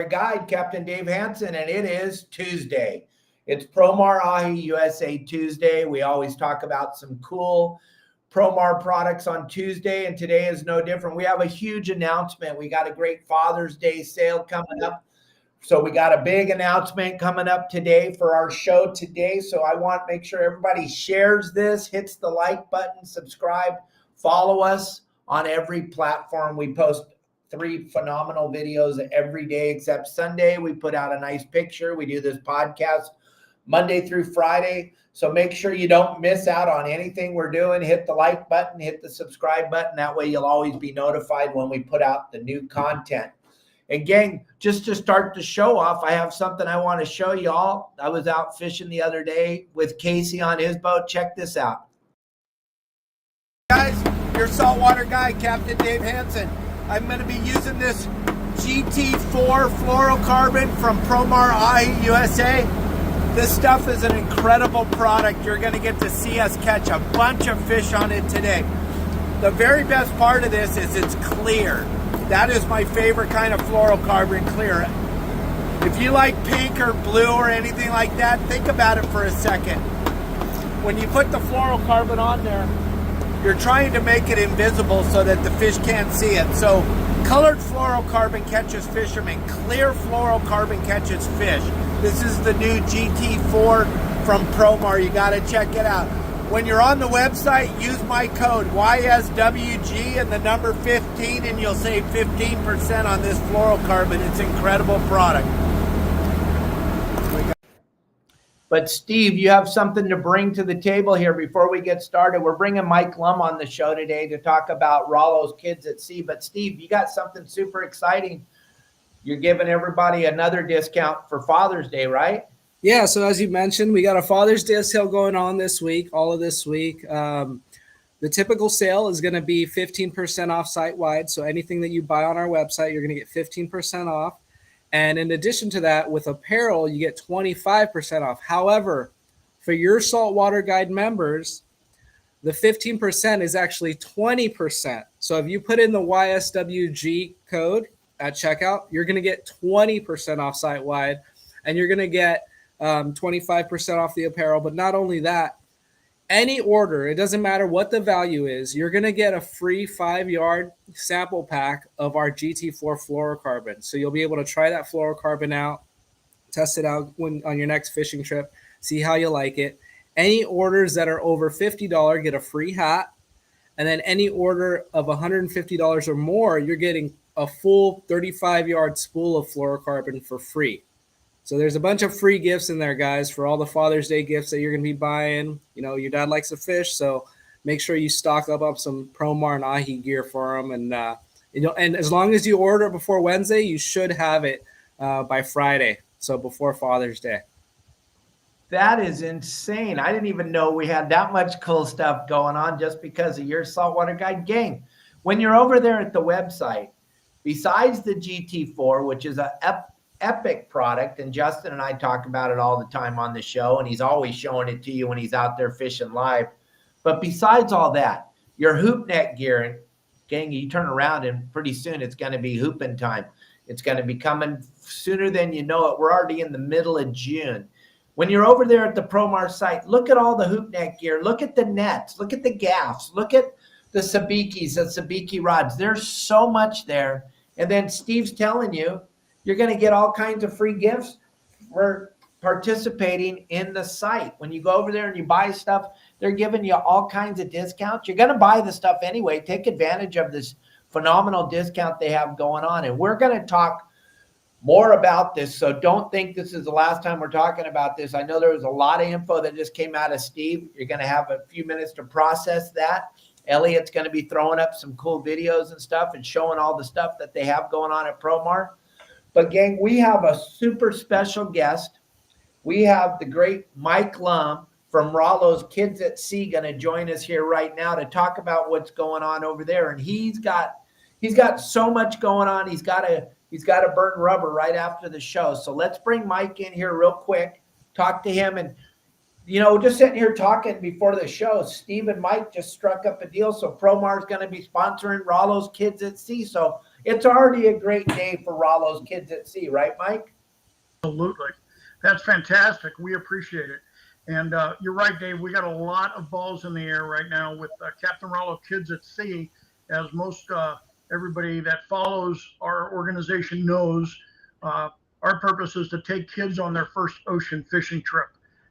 Guide, Captain Dave Hansen, and it is Tuesday. It's Promar Ahi USA Tuesday. We always talk about some cool Promar products on Tuesday, and today is no different. We have a huge announcement. We got a great Father's Day sale coming up. So we got a big announcement coming up today for our show today. So I want to make sure everybody shares this, hits the like button, subscribe, follow us on every platform. We post 3 phenomenal videos every day except Sunday. We put out a nice picture. We do this podcast Monday through Friday. So make sure you don't miss out on anything we're doing. Hit the like button, hit the subscribe button. That way you'll always be notified when we put out the new content. And gang, just to start the show off, I have something I want to show y'all. I was out fishing the other day with Casey on his boat. Check this out. Guys, your saltwater guy, Captain Dave Hansen. I'm going to be using this GT4 Fluorocarbon from Promar Ahi USA. This stuff is an incredible product. You're going to get to see us catch a bunch of fish on it today. The very best part of this is it's clear. That is my favorite kind of fluorocarbon, clear. If you like pink or blue or anything like that, think about it for a second. When you put the fluorocarbon on there, you're trying to make it invisible so that the fish can't see it. So colored fluorocarbon catches fishermen. Clear fluorocarbon catches fish. This is the new GT4 from Promar. You got to check it out. When you're on the website, use my code YSWG and the number 15 and you'll save 15% on this fluorocarbon. It's an incredible product. But Steve, you have something to bring to the table here before we get started. We're bringing Mike Lum on the show today to talk about Rollo's Kids at Sea. But Steve, you got something super exciting. You're giving everybody another discount for Father's Day, right? Yeah, so as you mentioned, we got a Father's Day sale going on this week, all of this week. The typical sale is going to be 15% off site-wide. So anything that you buy on our website, you're going to get 15% off. And in addition to that, with apparel, you get 25% off. However, for your Saltwater Guide members, the 15% is actually 20%. So if you put in the YSWG code at checkout, you're going to get 20% off site-wide, and you're going to get 25% off the apparel. But not only that, any order, it doesn't matter what the value is, you're going to get a free 5-yard sample pack of our GT4 fluorocarbon. So you'll be able to try that fluorocarbon out, test it out on your next fishing trip, see how you like it. Any orders that are over $50 get a free hat. And then any order of $150 or more, you're getting a full 35-yard spool of fluorocarbon for free. So there's a bunch of free gifts in there, guys, for all the Father's Day gifts that you're going to be buying. You know, your dad likes to fish, so make sure you stock up some Promar and Ahi gear for him. And, and as long as you order it before Wednesday, you should have it by Friday, so before Father's Day. That is insane. I didn't even know we had that much cool stuff going on just because of your Saltwater Guide gang. When you're over there at the website, besides the GT4, which is an epic product, and Justin and I talk about it all the time on the show, and he's always showing it to you when he's out there fishing live. But besides all that, your hoop net gear, gang, you turn around and pretty soon it's going to be hooping time. It's going to be coming sooner than you know it. We're already in the middle of June. When you're over there at the Promar site, look at all the hoop net gear. Look at the nets. Look at the gaffs. Look at the sabikis, the sabiki rods. There's so much there. And then Steve's telling you, you're going to get all kinds of free gifts for participating in the site. When you go over there and you buy stuff, they're giving you all kinds of discounts. You're going to buy the stuff anyway. Take advantage of this phenomenal discount they have going on. And we're going to talk more about this. So don't think this is the last time we're talking about this. I know there was a lot of info that just came out of Steve. You're going to have a few minutes to process that. Elliot's going to be throwing up some cool videos and stuff and showing all the stuff that they have going on at Promar. But gang, we have a super special guest. We have the great Mike Lum from Rollo's Kids at Sea going to join us here right now to talk about what's going on over there. And he's got so much going on. He's got to burn rubber right after the show. So let's bring Mike in here real quick, talk to him. And, you know, just sitting here talking before the show, Steve and Mike just struck up a deal. So Promar is going to be sponsoring Rollo's Kids at Sea. So It's already a great day for Rollo's Kids at Sea, right, Mike? Absolutely. That's fantastic. We appreciate it. And you're right, Dave. We got a lot of balls in the air right now with Captain Rollo Kids at Sea. As most everybody that follows our organization knows, our purpose is to take kids on their first ocean fishing trip.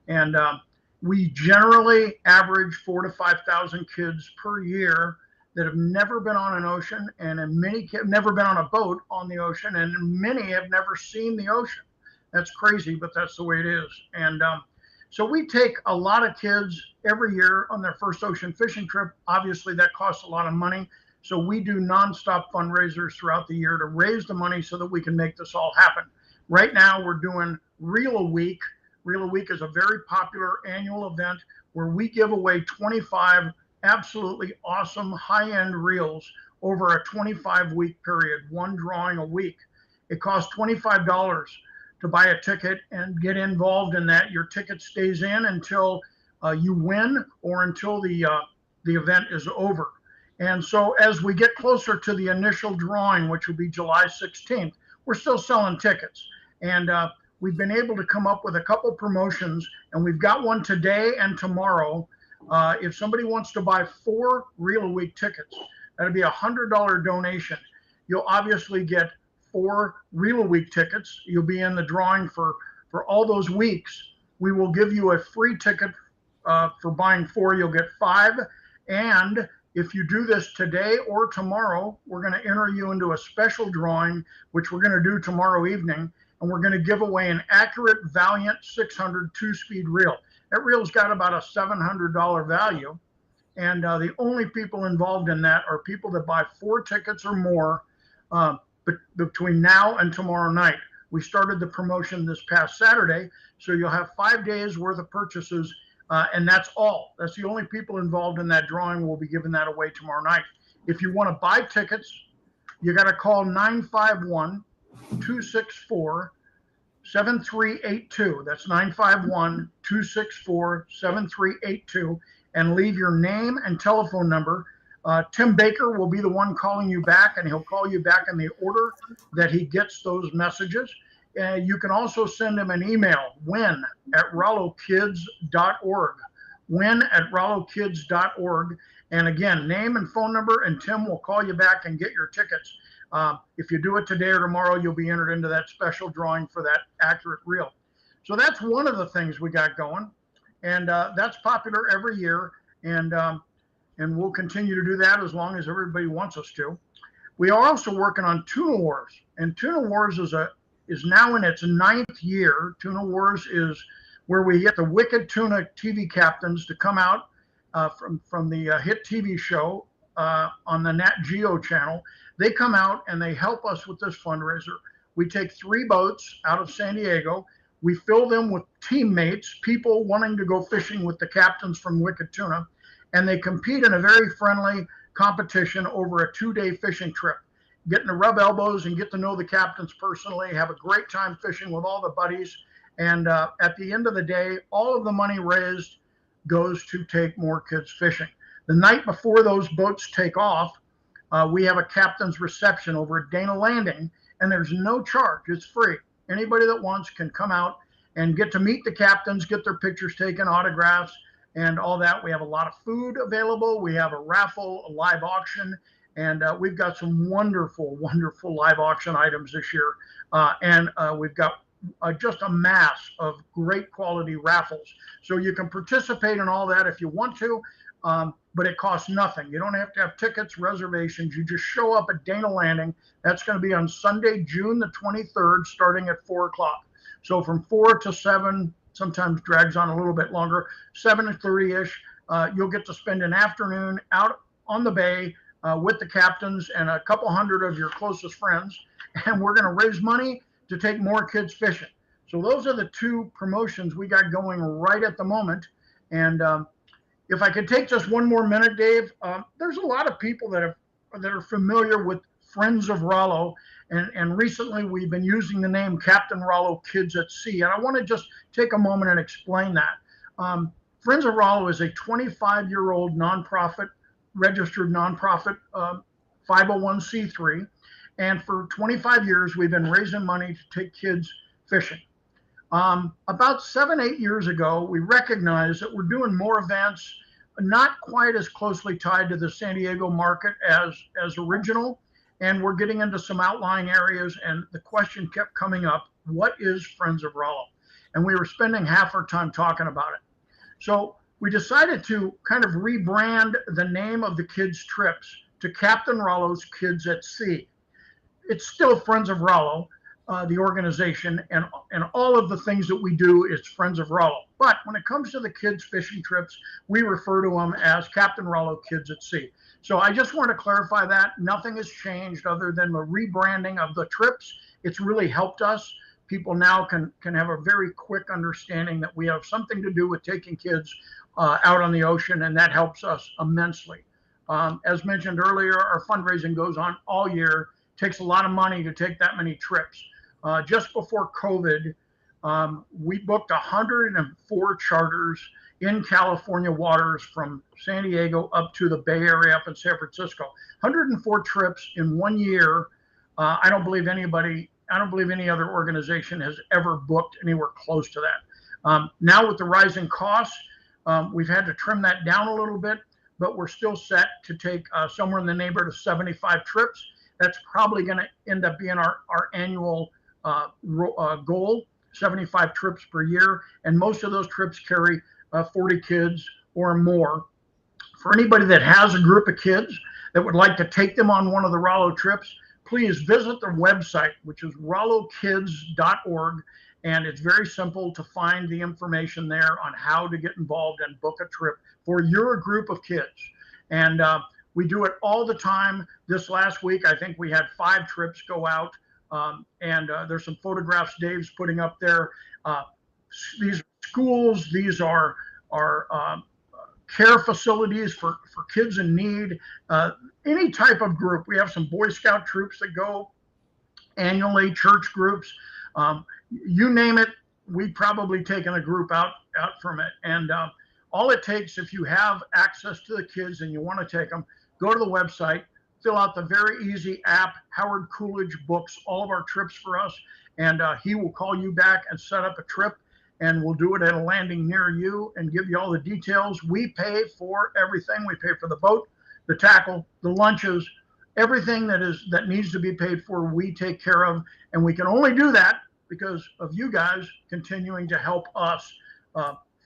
And we generally average 4,000 to 5,000 kids per year that have never been on an ocean, and many have never been on a boat on the ocean, and many have never seen the ocean. That's crazy, but that's the way it is. And so we take a lot of kids every year on their first ocean fishing trip. Obviously, that costs a lot of money. So we do nonstop fundraisers throughout the year to raise the money so that we can make this all happen. Right now, we're doing Reel a Week. Reel a Week is a very popular annual event where we give away 25 absolutely awesome high-end reels over a 25-week period, one drawing a week. It costs $25 to buy a ticket and get involved in that. Your ticket stays in until you win or until the event is over. And so as we get closer to the initial drawing, which will be July 16th, we're still selling tickets. And we've been able to come up with a couple promotions, and we've got one today and tomorrow. If somebody wants to buy 4 Reel a Week tickets, that'd be a $100 donation. You'll obviously get 4 Reel a Week tickets. You'll be in the drawing for all those weeks. We will give you a free ticket for buying 4. You'll get 5. And if you do this today or tomorrow, we're going to enter you into a special drawing, which we're going to do tomorrow evening. And we're going to give away an Accurate Valiant 600 2-speed reel. That reel's got about a $700 value. And the only people involved in that are people that buy 4 tickets or more between now and tomorrow night. We started the promotion this past Saturday, so you'll have 5 days worth of purchases, and that's all. That's the only people involved in that drawing. We'll be giving that away tomorrow night. If you want to buy tickets, you got to call 951-264-7382. That's 951-264-7382, and leave your name and telephone number. Tim Baker will be the one calling you back, and he'll call you back in the order that he gets those messages. You can also send him an email, win@rollokids.org, win@rollokids.org. And again, name and phone number, and Tim will call you back and get your tickets. If you do it today or tomorrow, you'll be entered into that special drawing for that accurate reel. So that's one of the things we got going, and that's popular every year. And we'll continue to do that as long as everybody wants us to. We are also working on Tuna Wars, and Tuna Wars is now in its 9th year. Tuna Wars is where we get the Wicked Tuna TV captains to come out from the hit TV show on the Nat Geo channel. They come out and they help us with this fundraiser. We take 3 boats out of San Diego. We fill them with teammates, people wanting to go fishing with the captains from Wicked Tuna. And they compete in a very friendly competition over a 2-day fishing trip, getting to rub elbows and get to know the captains personally, have a great time fishing with all the buddies. And at the end of the day, all of the money raised goes to take more kids fishing. The night before those boats take off, we have a captain's reception over at Dana Landing, and there's no charge. It's free. Anybody that wants can come out and get to meet the captains, get their pictures taken, autographs, and all that. We have a lot of food available. We have a raffle, a live auction, and we've got some wonderful, wonderful live auction items this year. And we've got just a mass of great quality raffles. So you can participate in all that if you want to, but it costs nothing. You don't have to have tickets, reservations. You just show up at Dana Landing. That's going to be on Sunday, June the 23rd, starting at 4 o'clock. So from 4 to 7, sometimes drags on a little bit longer, 7:30-ish, you'll get to spend an afternoon out on the bay with the captains and a couple hundred of your closest friends. And we're going to raise money to take more kids fishing. So those are the 2 promotions we got going right at the moment. And if I could take just one more minute, Dave, there's a lot of people that are familiar with Friends of Rollo. And recently we've been using the name Captain Rollo Kids at Sea. And I want to just take a moment and explain that. Friends of Rollo is a 25-year-old nonprofit, registered nonprofit, 501c3. And for 25 years, we've been raising money to take kids fishing. About 7, 8 years ago, we recognized that we're doing more events, not quite as closely tied to the San Diego market as original. And we're getting into some outlying areas. And the question kept coming up, what is Friends of Rollo? And we were spending half our time talking about it. So we decided to kind of rebrand the name of the kids' trips to Captain Rollo's Kids at Sea. It's still Friends of Rollo, the organization, and all of the things that we do is Friends of Rollo. But when it comes to the kids' fishing trips, we refer to them as Captain Rollo Kids at Sea. So I just want to clarify that. Nothing has changed other than the rebranding of the trips. It's really helped us. People now can have a very quick understanding that we have something to do with taking kids out on the ocean, and that helps us immensely. As mentioned earlier, our fundraising goes on all year. It takes a lot of money to take that many trips. Just before COVID, we booked 104 charters in California waters from San Diego up to the Bay Area up in San Francisco. 104 trips in 1 year. I don't believe any other organization has ever booked anywhere close to that. Now with the rising costs, we've had to trim that down a little bit, but we're still set to take somewhere in the neighborhood of 75 trips. That's probably going to end up being our annual goal, 75 trips per year. And most of those trips carry 40 kids or more. For anybody that has a group of kids that would like to take them on one of the Rollo trips, please visit their website, which is rollokids.org. And it's very simple to find the information there on how to get involved and book a trip for your group of kids. And we do it all the time. This last week, I think we had 5 trips go out. And there's some photographs Dave's putting up there. These are schools, these are care facilities for kids in need, any type of group. We have some Boy Scout troops that go annually, church groups, you name it. We've probably taken a group out from it. And all it takes, if you have access to the kids and you want to take them, go to the website, fill out the very easy app. Howard Coolidge books all of our trips for us, and he will call you back and set up a trip, and we'll do it at a landing near you and give you all the details. We pay for everything. We pay for the boat, the tackle, the lunches, everything that needs to be paid for, we take care of. And we can only do that because of you guys continuing to help us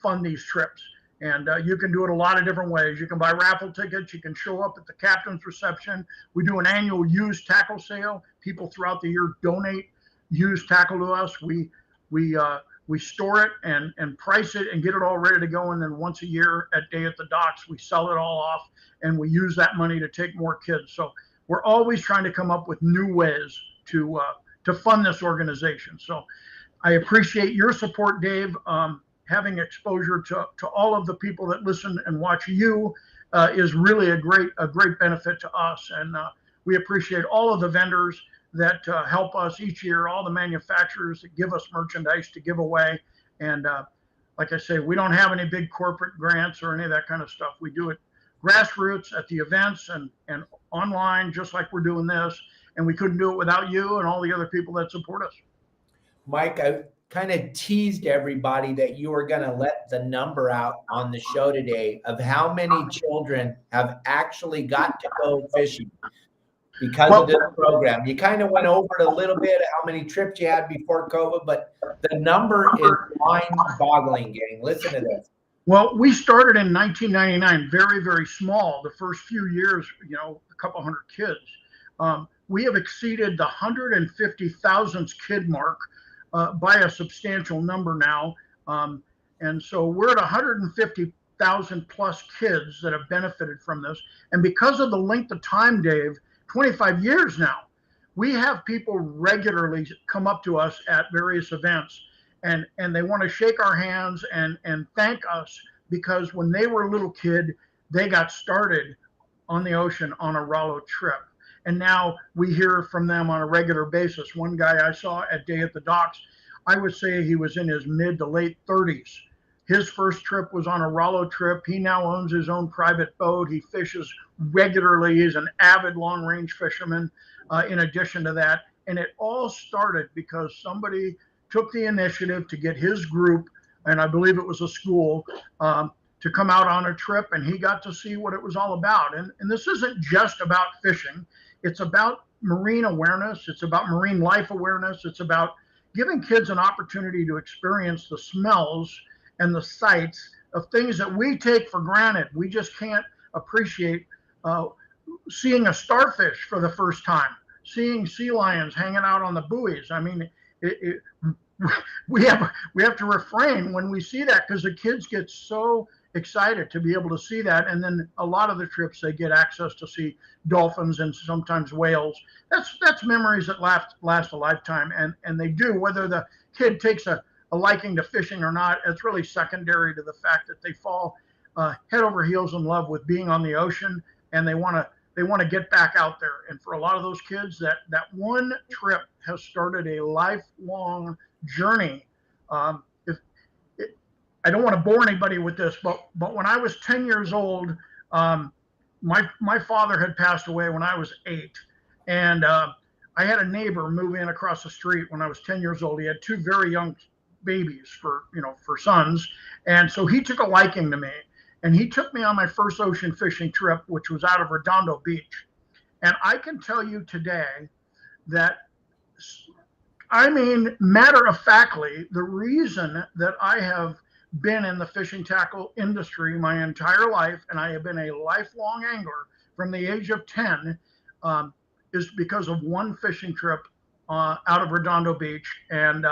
fund these trips. And you can do it a lot of different ways. You can buy raffle tickets. You can show up at the captain's reception. We do an annual used tackle sale. People throughout the year donate used tackle to us. We store it and price it and get it all ready to go. And then once a year at Day at the Docks, we sell it all off and we use that money to take more kids. So we're always trying to come up with new ways to fund this organization. So I appreciate your support, Dave. Having exposure to all of the people that listen and watch you is really a great benefit to us. And we appreciate all of the vendors that help us each year, all the manufacturers that give us merchandise to give away. And like I say, we don't have any big corporate grants or any of that kind of stuff. We do it grassroots at the events and online, just like we're doing this. And we couldn't do it without you and all the other people that support us. Mike, I kind of teased everybody that you were going to let the number out on the show today of how many children have actually got to go fishing because of this program. You kind of went over it a little bit, how many trips you had before COVID, but the number is mind-boggling, gang. Listen to this. Well, we started in 1999, very, very small. The first few years, a couple hundred kids. We have exceeded the 150,000 kid mark by a substantial number now. And so we're at 150,000 plus kids that have benefited from this. And because of the length of time, Dave, 25 years now, we have people regularly come up to us at various events and they want to shake our hands and thank us because when they were a little kid, they got started on the ocean on a Rollo trip. And now we hear from them on a regular basis. One guy I saw at Day at the Docks, I would say he was in his mid to late 30s. His first trip was on a Rollo trip. He now owns his own private boat. He fishes regularly. He's an avid long-range fisherman. in addition to that. And it all started because somebody took the initiative to get his group, and I believe it was a school, to come out on a trip, and he got to see what it was all about. And this isn't just about fishing. It's about marine awareness. It's about marine life awareness. It's about giving kids an opportunity to experience the smells and the sights of things that we take for granted. We just can't appreciate seeing a starfish for the first time, seeing sea lions hanging out on the buoys. I mean, we have to refrain when we see that, because the kids get so excited to be able to see that. And then a lot of the trips, they get access to see dolphins and sometimes whales. That's memories that last a lifetime. And they do, whether the kid takes a liking to fishing or not, it's really secondary to the fact that they fall head over heels in love with being on the ocean, and they want to get back out there. And for a lot of those kids, that one trip has started a lifelong journey. I don't want to bore anybody with this, but when I was 10 years old, my father had passed away when I was 8, and I had a neighbor move in across the street when I was 10 years old. He had 2 very young babies for sons, and so he took a liking to me, and he took me on my first ocean fishing trip, which was out of Redondo Beach. And I can tell you today that, I mean, matter of factly, the reason that I have been in the fishing tackle industry my entire life, and I have been a lifelong angler from the age of 10, is because of one fishing trip out of Redondo Beach. And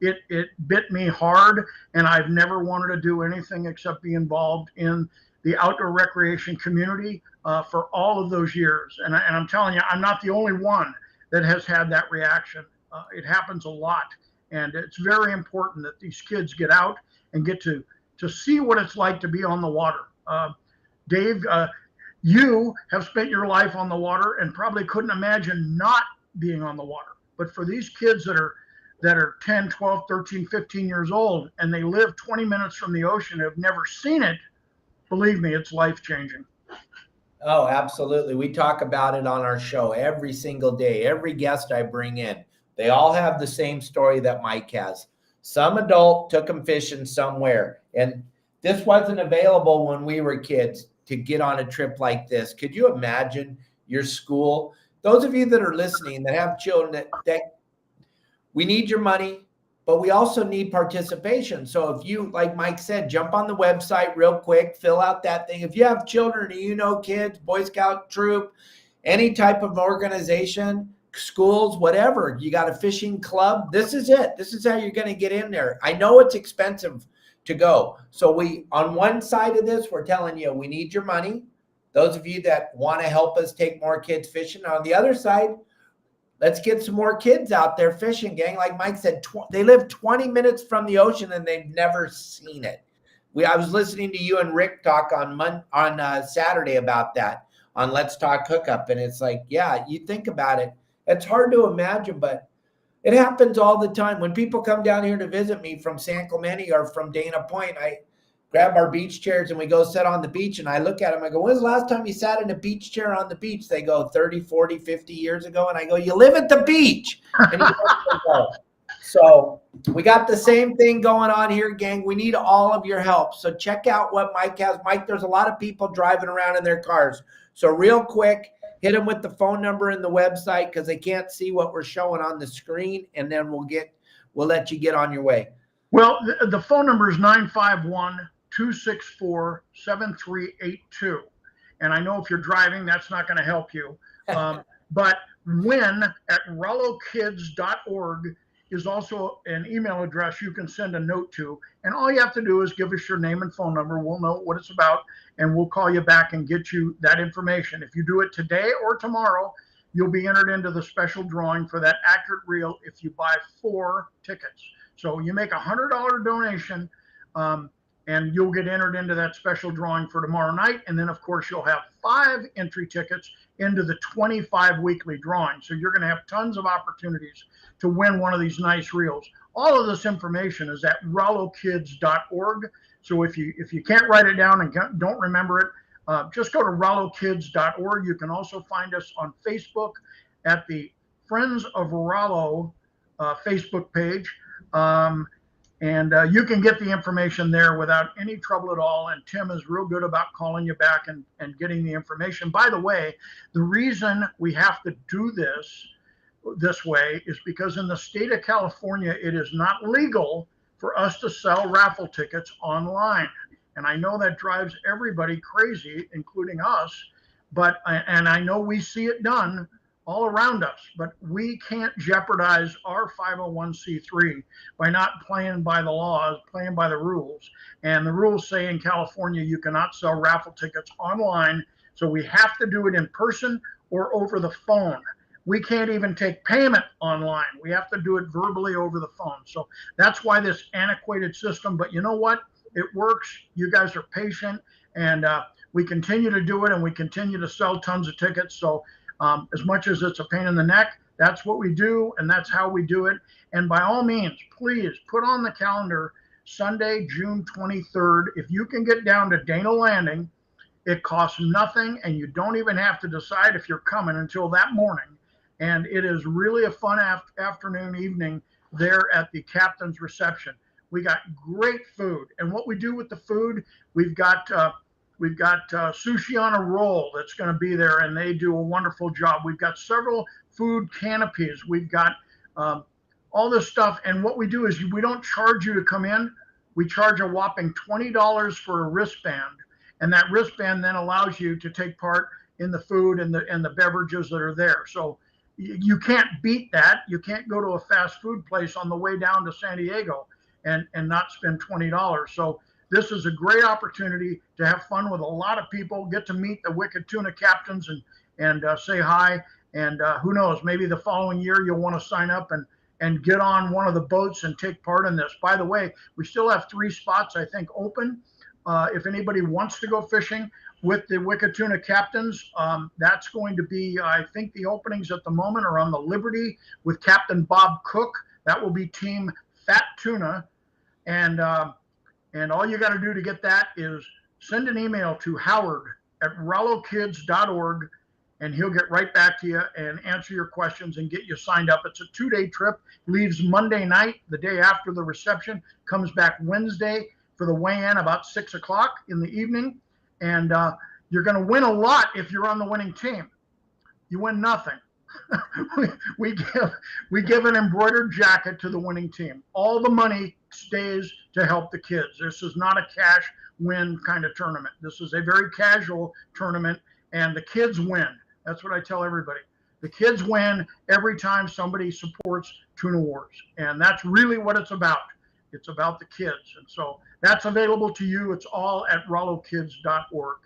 it bit me hard, and I've never wanted to do anything except be involved in the outdoor recreation community for all of those years. And I'm telling you, I'm not the only one that has had that reaction. It happens a lot, and it's very important that these kids get out and get to see what it's like to be on the water. Dave, you have spent your life on the water and probably couldn't imagine not being on the water. But for these kids that are 10, 12, 13, 15 years old, and they live 20 minutes from the ocean, have never seen it, believe me, it's life-changing. Oh, absolutely. We talk about it on our show every single day. Every guest I bring in, they all have the same story that Mike has. Some adult took them fishing somewhere, and this wasn't available when we were kids to get on a trip like this. Could you imagine your school? Those of you that are listening that have children, that we need your money, but we also need participation. So if you, like Mike said, jump on the website real quick, fill out that thing. If you have children or kids, Boy Scout troop, any type of organization, schools, whatever, you got a fishing club, this is it. This is how you're going to get in there. I know it's expensive to go. So we, on one side of this, we're telling you, we need your money. Those of you that want to help us take more kids fishing. On the other side, let's get some more kids out there fishing, gang. Like Mike said, they live 20 minutes from the ocean and they've never seen it. I was listening to you and Rick talk on Saturday about that on Let's Talk Hookup. And it's like, yeah, you think about it. It's hard to imagine, but it happens all the time. When people come down here to visit me from San Clemente or from Dana Point, I grab our beach chairs and we go sit on the beach, and I look at them. I go, when's the last time you sat in a beach chair on the beach? They go 30, 40, 50 years ago. And I go, you live at the beach. And so we got the same thing going on here, gang. We need all of your help. So check out what Mike has. Mike, there's a lot of people driving around in their cars. So real quick, hit them with the phone number and the website, because they can't see what we're showing on the screen, and then we'll let you get on your way. Well, the phone number is 951-264-7382. And I know if you're driving, that's not going to help you. But win at RolloKids.org is also an email address you can send a note to. And all you have to do is give us your name and phone number. We'll know what it's about, and we'll call you back and get you that information. If you do it today or tomorrow, you'll be entered into the special drawing for that accurate reel if you buy 4 tickets. So you make a $100 donation, and you'll get entered into that special drawing for tomorrow night. And then, of course, you'll have 5 entry tickets into the 25 weekly drawing. So you're going to have tons of opportunities to win one of these nice reels. All of this information is at RolloKids.org. So if you can't write it down and don't remember it, just go to RolloKids.org. You can also find us on Facebook at the Friends of Rollo Facebook page. And you can get the information there without any trouble at all. And Tim is real good about calling you back and getting the information. By the way, the reason we have to do this way is because in the state of California, it is not legal for us to sell raffle tickets online. And I know that drives everybody crazy, including us. And I know we see it done all around us, but we can't jeopardize our 501c3 by not playing by the laws, playing by the rules. And the rules say in California, you cannot sell raffle tickets online. So we have to do it in person or over the phone. We can't even take payment online. We have to do it verbally over the phone. So that's why this antiquated system, but you know what? It works. You guys are patient, and we continue to do it, and we continue to sell tons of tickets. So as much as it's a pain in the neck, that's what we do, and that's how we do it. And by all means, please put on the calendar Sunday, June 23rd. If you can get down to Dana Landing, it costs nothing, and you don't even have to decide if you're coming until that morning. And it is really a fun afternoon, evening there at the captain's reception. We got great food, and what we do with the food, we've got sushi on a roll that's going to be there, and they do a wonderful job. We've got several food canopies. We've got all this stuff, and what we do is we don't charge you to come in. We charge a whopping $20 for a wristband, and that wristband then allows you to take part in the food and the beverages that are there. So you can't beat that. You can't go to a fast food place on the way down to San Diego and not spend $20. So this is a great opportunity to have fun with a lot of people, get to meet the Wicked Tuna captains and say hi. And who knows, maybe the following year you'll want to sign up and get on one of the boats and take part in this. By the way, we still have 3 spots, I think, open. If anybody wants to go fishing with the Wicked Tuna captains, that's going to be, I think the openings at the moment are on the Liberty with Captain Bob Cook. That will be Team Fat Tuna. And all you got to do to get that is send an email to howard@rollokids.org, and he'll get right back to you and answer your questions and get you signed up. It's a 2-day trip, leaves Monday night, the day after the reception, comes back Wednesday for the weigh-in about 6 o'clock in the evening. And you're going to win a lot if you're on the winning team. You win nothing. we give an embroidered jacket to the winning team. All the money stays to help the kids. This is not a cash win kind of tournament. This is a very casual tournament, and the kids win. That's what I tell everybody. The kids win every time somebody supports Tuna Wars, and that's really what it's about. It's about the kids, and so that's available to you. It's all at rollokids.org.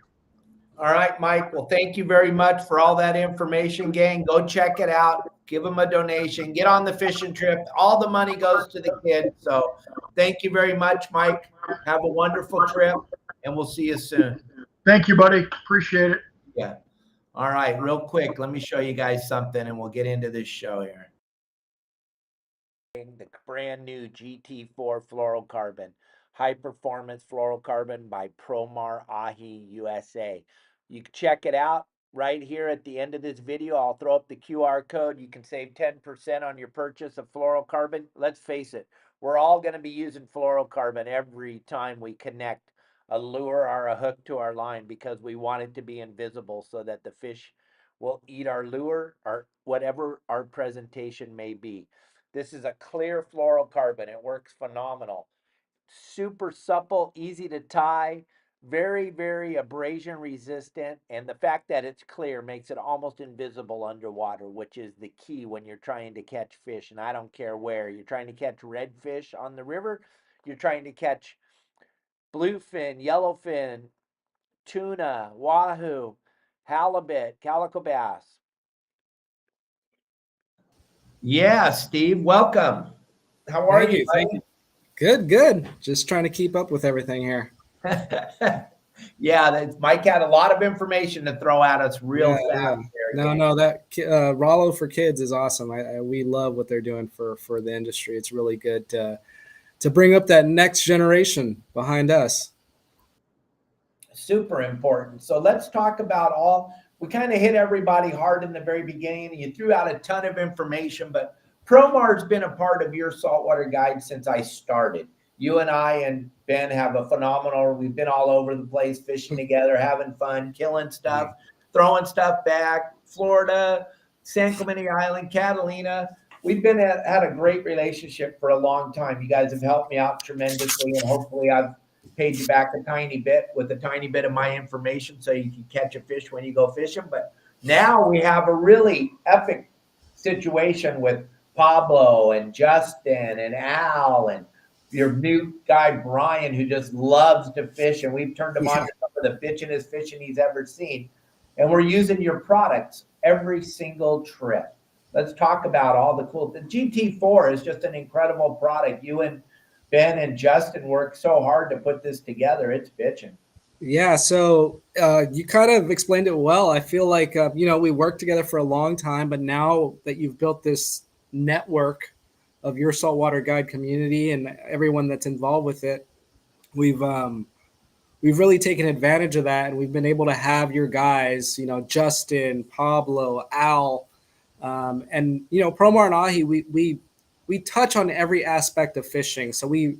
All right, Mike. Well, thank you very much for all that information, gang. Go check it out. Give them a donation. Get on the fishing trip. All the money goes to the kids. So thank you very much, Mike. Have a wonderful trip, and we'll see you soon. Thank you, buddy. Appreciate it. Yeah. All right, real quick, let me show you guys something, and we'll get into this show here. The brand new GT4 Fluorocarbon, high performance fluorocarbon by Promar Ahi USA. You can check it out right here at the end of this video. I'll throw up the QR code. You can save 10% on your purchase of fluorocarbon. Let's face it, we're all going to be using fluorocarbon every time we connect a lure or a hook to our line, because we want it to be invisible so that the fish will eat our lure or whatever our presentation may be. This is a clear fluorocarbon. It works phenomenal. Super supple, easy to tie, very, very abrasion resistant. And the fact that it's clear makes it almost invisible underwater, which is the key when you're trying to catch fish. And I don't care where. You're trying to catch redfish on the river. You're trying to catch bluefin, yellowfin, tuna, wahoo, halibut, calico bass. Yeah, Steve, welcome. How are you? Thank you. Good. Just trying to keep up with everything here. Yeah, Mike had a lot of information to throw at us real fast. Yeah. No, that Rollo for Kids is awesome. We love what they're doing for the industry. It's really good to bring up that next generation behind us. Super important. So let's talk about all we kind of hit everybody hard in the very beginning. You threw out a ton of information, but Promar's been a part of your saltwater guide since I started. You and I and Ben have a phenomenal, we've been all over the place fishing together, having fun, killing stuff, throwing stuff back, Florida, San Clemente Island, Catalina. We've had a great relationship for a long time. You guys have helped me out tremendously, and hopefully I've paid you back a tiny bit with a tiny bit of my information so you can catch a fish when you go fishing. But now we have a really epic situation with Pablo and Justin and Al and your new guy, Brian, who just loves to fish. And we've turned him on to some of the bitchinest fishing he's ever seen. And we're using your products every single trip. Let's talk about all the cool. The GT4 is just an incredible product. You and Ben and Justin worked so hard to put this together. It's bitching. Yeah, so you kind of explained it well. I feel like, we worked together for a long time, but now that you've built this network of your saltwater guide community and everyone that's involved with it, we've really taken advantage of that, and we've been able to have your guys, Justin, Pablo, Al, and Promar and Ahi. We touch on every aspect of fishing, so we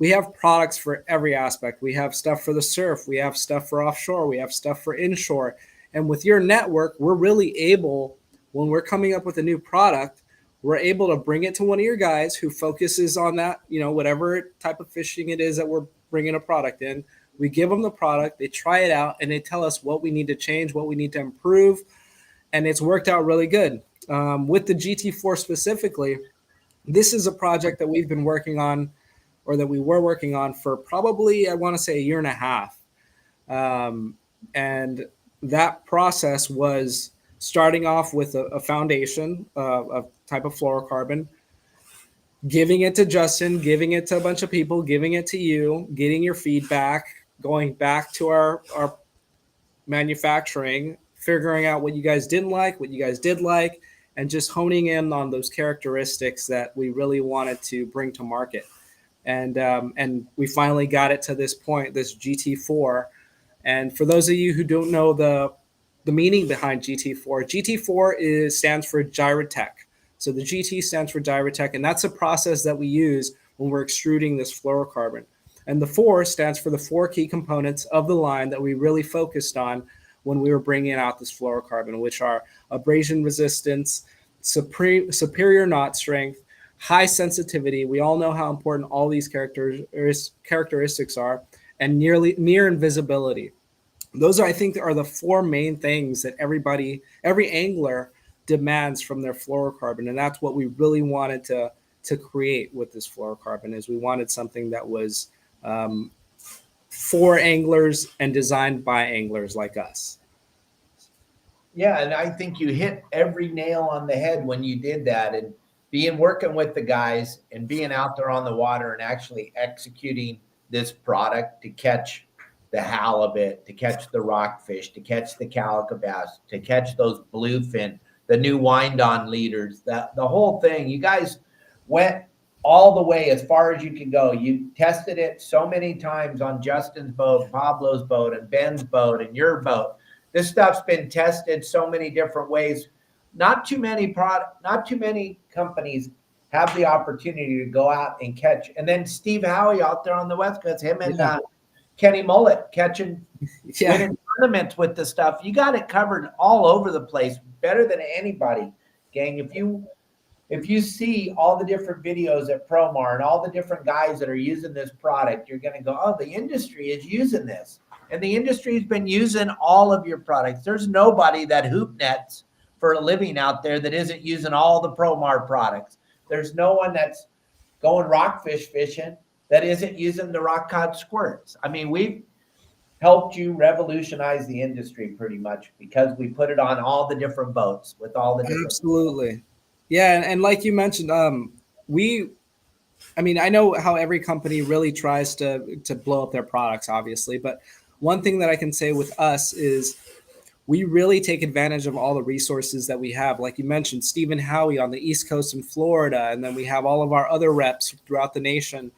have products for every aspect. We have stuff for the surf, we have stuff for offshore, we have stuff for inshore, and with your network, we're really able, when we're coming up with a new product, we're able to bring it to one of your guys who focuses on that, whatever type of fishing it is that we're bringing a product in. We give them the product, they try it out, and they tell us what we need to change, what we need to improve, and it's worked out really good. With the GT4 specifically, this is a project that we've been working on, or that we were working on for probably, I want to say, a year and a half. And that process was starting off with a foundation, a type of fluorocarbon, giving it to Justin, giving it to a bunch of people, giving it to you, getting your feedback, going back to our manufacturing, figuring out what you guys didn't like, what you guys did like, and just honing in on those characteristics that we really wanted to bring to market. And we finally got it to this point, this GT4. And for those of you who don't know the meaning behind GT4, GT4 stands for Gyrotech. So the GT stands for Gyrotech, and that's a process that we use when we're extruding this fluorocarbon. And the 4 stands for the 4 key components of the line that we really focused on when we were bringing out this fluorocarbon, which are abrasion resistance, superior knot strength, high sensitivity. We all know how important all these characteristics are, and near invisibility. Those I think are the 4 main things that every angler demands from their fluorocarbon, and that's what we really wanted to create with this fluorocarbon. Is we wanted something that was for anglers and designed by anglers like us. Yeah, and I think you hit every nail on the head when you did that, and working with the guys and being out there on the water and actually executing this product to catch the halibut, to catch the rockfish, to catch the calico bass, to catch those bluefin, the new wind-on leaders, the whole thing. You guys went all the way as far as you could go. You tested it so many times on Justin's boat, Pablo's boat, and Ben's boat, and your boat. This stuff's been tested so many different ways. Not too many companies have the opportunity to go out and catch. And then Steve Howie out there on the West Coast, him and Kenny Mullet catching winning tournaments with the stuff. You got it covered all over the place, better than anybody, gang. If you see all the different videos at Promar and all the different guys that are using this product, you're going to go, oh, the industry is using this. And the industry's been using all of your products. There's nobody that hoop nets for a living out there that isn't using all the Promar products. There's no one that's going rockfish fishing that isn't using the rock cod squirts. I mean, we've helped you revolutionize the industry pretty much because we put it on all the different boats with all the different Absolutely. Yeah, and like you mentioned, I know how every company really tries to blow up their products, obviously, but one thing that I can say with us is we really take advantage of all the resources that we have. Like you mentioned, Stephen Howie on the East Coast in Florida, and then we have all of our other reps throughout the nation.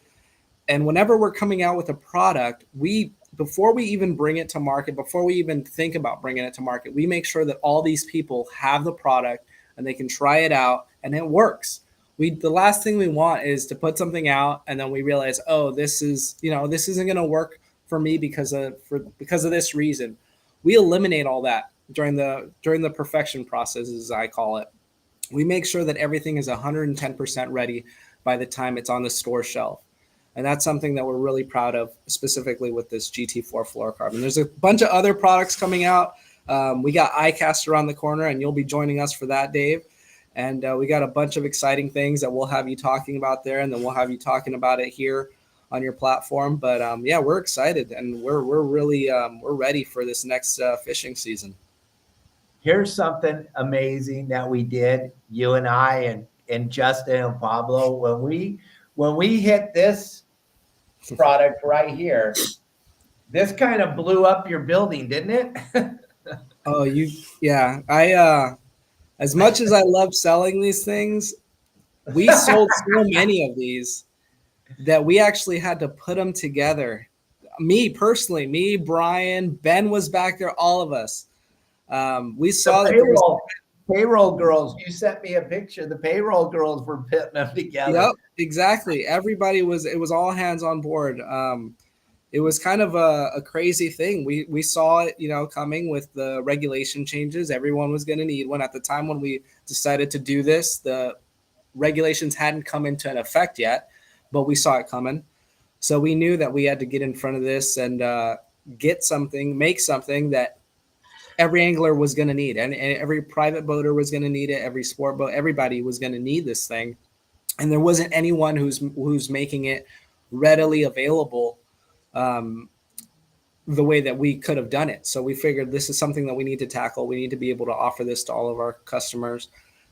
And whenever we're coming out with a product, we before we even bring it to market, before we even think about bringing it to market, we make sure that all these people have the product and they can try it out and it works. The last thing we want is to put something out and then we realize, oh, this isn't going to work for me because of this reason. We eliminate all that during the perfection process, as I call it. We make sure that everything is 110% ready by the time it's on the store shelf. And that's something that we're really proud of, specifically with this GT4 fluorocarbon. There's a bunch of other products coming out. We got iCast around the corner, and you'll be joining us for that, Dave. And we got a bunch of exciting things that we'll have you talking about there, and then we'll have you talking about it here on your platform. But yeah, we're excited, and we're really we're ready for this next fishing season. Here's something amazing that we did, you and I and Justin and Pablo. When we hit this product right here, this kind of blew up your building, didn't it? Oh, yeah. I as much as I love selling these things, we sold so many of these that we actually had to put them together. Me personally, Brian, Ben was back there, all of us. We saw the payroll girls. You sent me a picture. The payroll girls were putting them together. Yep, exactly. Everybody it was all hands on board. It was kind of a crazy thing. We saw it, coming with the regulation changes. Everyone was going to need one. At the time when we decided to do this, the regulations hadn't come into an effect yet, but we saw it coming. So we knew that we had to get in front of this and make something that every angler was going to need, and every private boater was going to need it. Every sport boat, everybody was going to need this thing. And there wasn't anyone who's making it readily available the way that we could have done it. So we figured this is something that we need to tackle. We need to be able to offer this to all of our customers.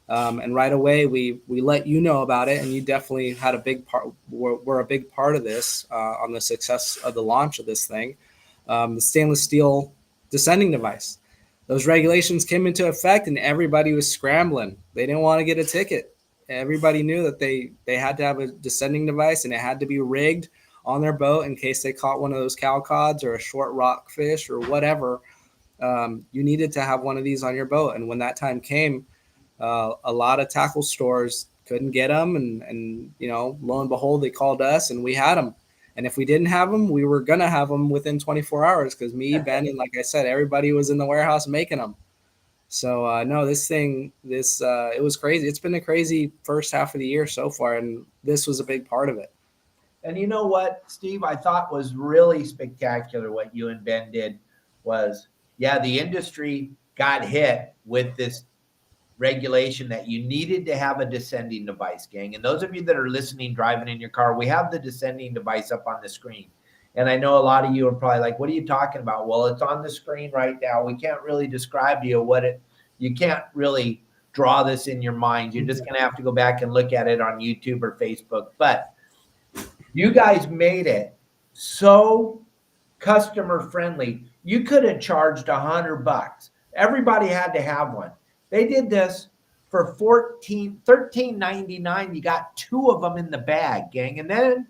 And right away, we let you know about it, and you definitely had a big part. We're a big part of this on the success of the launch of this thing. The stainless steel descending device. Those regulations came into effect, and everybody was scrambling. They didn't want to get a ticket. Everybody knew that they had to have a descending device, and it had to be rigged on their boat in case they caught one of those cowcods or a short rockfish or whatever. You needed to have one of these on your boat. And when that time came, a lot of tackle stores couldn't get them. And lo and behold, they called us and we had them. And if we didn't have them, we were going to have them within 24 hours because me, Ben, and like I said, everybody was in the warehouse making them. So, no, it was crazy. It's been a crazy first half of the year so far, and this was a big part of it. And you know what, Steve, I thought was really spectacular what you and Ben did was, the industry got hit with this regulation that you needed to have a descending device, gang. And those of you that are listening, driving in your car, we have the descending device up on the screen. And I know a lot of you are probably like, what are you talking about? Well, it's on the screen right now. We can't really describe to you you can't really draw this in your mind. You're just going to have to go back and look at it on YouTube or Facebook. But you guys made it so customer friendly. You could have charged $100. Everybody had to have one. They did this for $13.99. You got two of them in the bag, gang. And then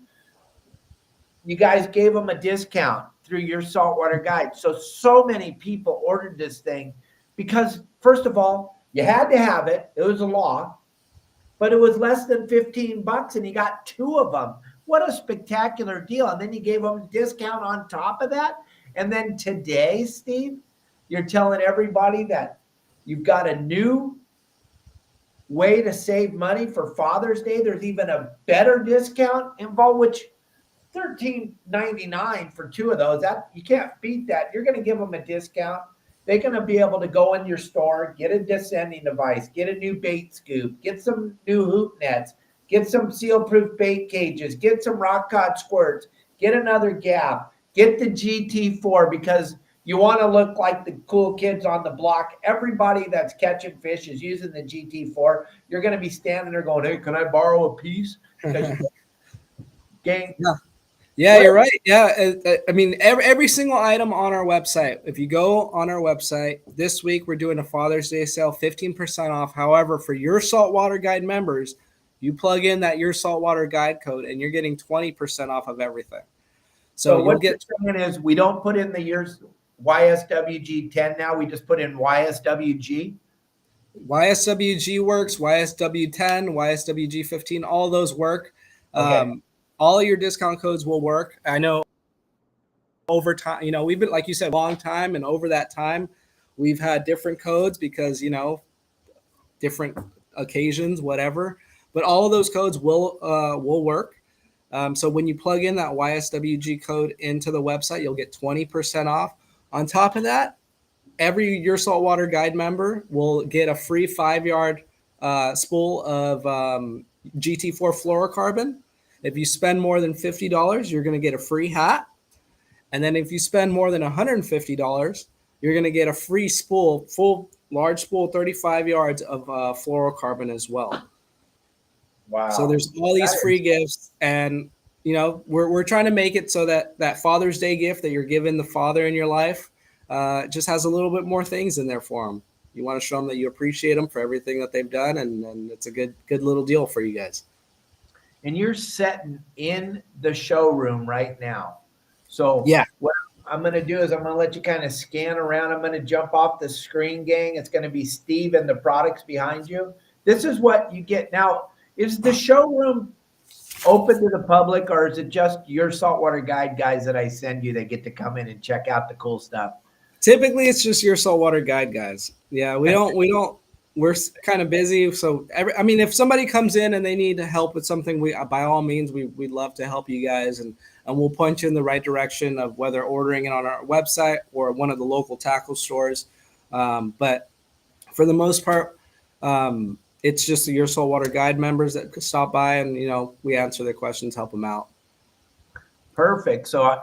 you guys gave them a discount through your Saltwater Guide. So many people ordered this thing because, first of all, you had to have it. It was a law. But it was less than $15 and you got two of them. What a spectacular deal. And then you gave them a discount on top of that. And then today, Steve, you're telling everybody that you've got a new way to save money for Father's Day. There's even a better discount involved, which $13.99 for two of those. That you can't beat that. You're going to give them a discount. They're going to be able to go in your store, get a descending device, get a new bait scoop, get some new hoop nets, get some seal-proof bait cages, get some rock cod squirts, get another gap, get the GT4 because you want to look like the cool kids on the block. Everybody that's catching fish is using the GT4. You're going to be standing there going, hey, can I borrow a piece? Gang. Yeah, you're right. Yeah, I mean, every single item on our website, if you go on our website, this week we're doing a Father's Day sale, 15% off. However, for your Saltwater Guide members, you plug in that your Saltwater Guide code and you're getting 20% off of everything. So what you'll get you're saying is we don't put in the years YSWG 10 now. We just put in YSWG. YSWG works, YSW10, YSWG15, all those work. Okay. All of your discount codes will work. I know over time, you know, we've been, like you said, a long time, and over that time, we've had different codes because, you know, different occasions, whatever. But all of those codes will work. So when you plug in that YSWG code into the website, you'll get 20% off. On top of that, every Your Saltwater Guide member will get a free 5-yard spool of GT4 Fluorocarbon. If you spend more than $50, you're going to get a free hat. And then if you spend more than $150, you're going to get a free spool, full large spool, 35 yards of fluorocarbon as well. Wow. So there's all these free gifts, and you know we're trying to make it so that that Father's Day gift that you're giving the father in your life just has a little bit more things in there for them. You want to show them that you appreciate them for everything that they've done, and it's a good little deal for you guys. And you're sitting in the showroom right now. So yeah, what I'm going to do is I'm going to let you kind of scan around. I'm going to jump off the screen, gang. It's going to be Steve and the products behind you. This is what you get. Now, is the showroom open to the public, or is it just Your Saltwater Guide guys that I send you that get to come in and check out the cool stuff? Typically, it's just Your Saltwater Guide guys. Yeah, we're kind of busy. So, if somebody comes in and they need help with something, by all means, we'd love to help you guys, and we'll point you in the right direction of whether ordering it on our website or one of the local tackle stores. But for the most part, it's just the Your Saltwater Guide members that stop by, and you know we answer their questions, help them out. Perfect. So,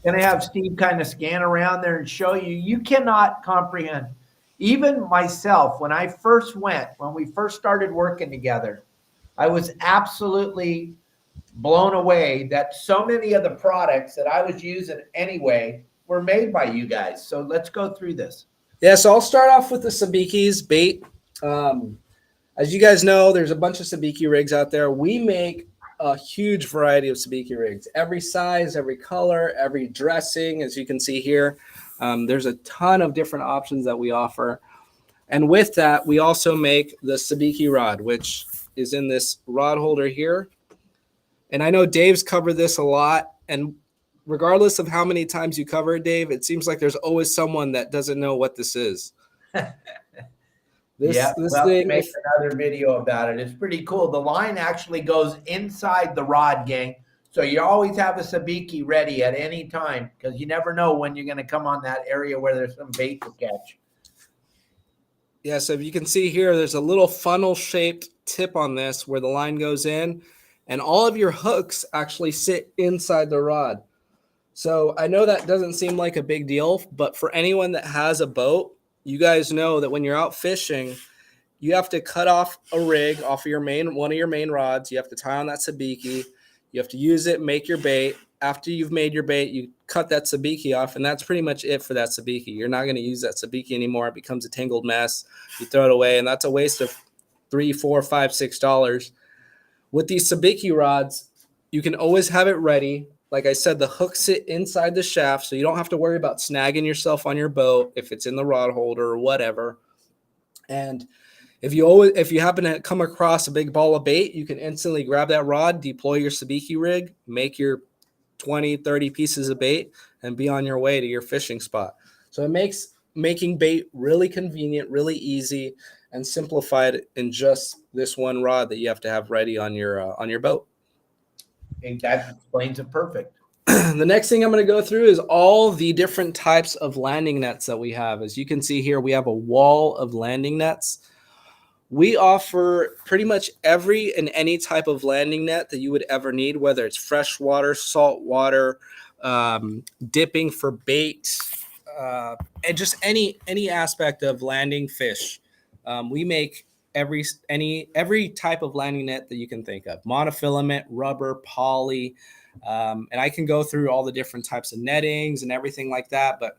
going to have Steve kind of scan around there and show you. You cannot comprehend. Even myself, when we first started working together, I was absolutely blown away that so many of the products that I was using anyway were made by you guys. So let's go through this. Yeah, so I'll start off with the Sabiki's bait. As you guys know, there's a bunch of Sabiki rigs out there. We make a huge variety of Sabiki rigs, every size, every color, every dressing, as you can see here. There's a ton of different options that we offer. And with that, we also make the Sabiki rod, which is in this rod holder here. And I know Dave's covered this a lot. And regardless of how many times you cover it, Dave, it seems like there's always someone that doesn't know what this is. This thing, make another video about it. It's pretty cool. The line actually goes inside the rod, gang. So you always have a Sabiki ready at any time because you never know when you're going to come on that area where there's some bait to catch. Yeah, so if you can see here, there's a little funnel-shaped tip on this where the line goes in, and all of your hooks actually sit inside the rod. So I know that doesn't seem like a big deal, but for anyone that has a boat, you guys know that when you're out fishing, you have to cut off a rig off of one of your main rods. You have to tie on that Sabiki. You have to use it, make your bait. After you've made your bait, you cut that Sabiki off, and that's pretty much it for that Sabiki. You're not going to use that Sabiki anymore. It becomes a tangled mess. You throw it away, and that's a waste of $3, $4, $5, $6. With these Sabiki rods, you can always have it ready. Like I said, the hooks sit inside the shaft, so you don't have to worry about snagging yourself on your boat if it's in the rod holder or whatever. And if you happen to come across a big ball of bait, you can instantly grab that rod, deploy your Sabiki rig, make your 20, 30 pieces of bait, and be on your way to your fishing spot. So it makes making bait really convenient, really easy, and simplified in just this one rod that you have to have ready on your boat. And that explains it perfect. The next thing I'm going to go through is all the different types of landing nets that we have. As you can see here, we have a wall of landing nets. We offer pretty much every and any type of landing net that you would ever need, whether it's freshwater, saltwater, dipping for bait, and just any aspect of landing fish. We make every type of landing net that you can think of: monofilament, rubber, poly, and I can go through all the different types of nettings and everything like that. But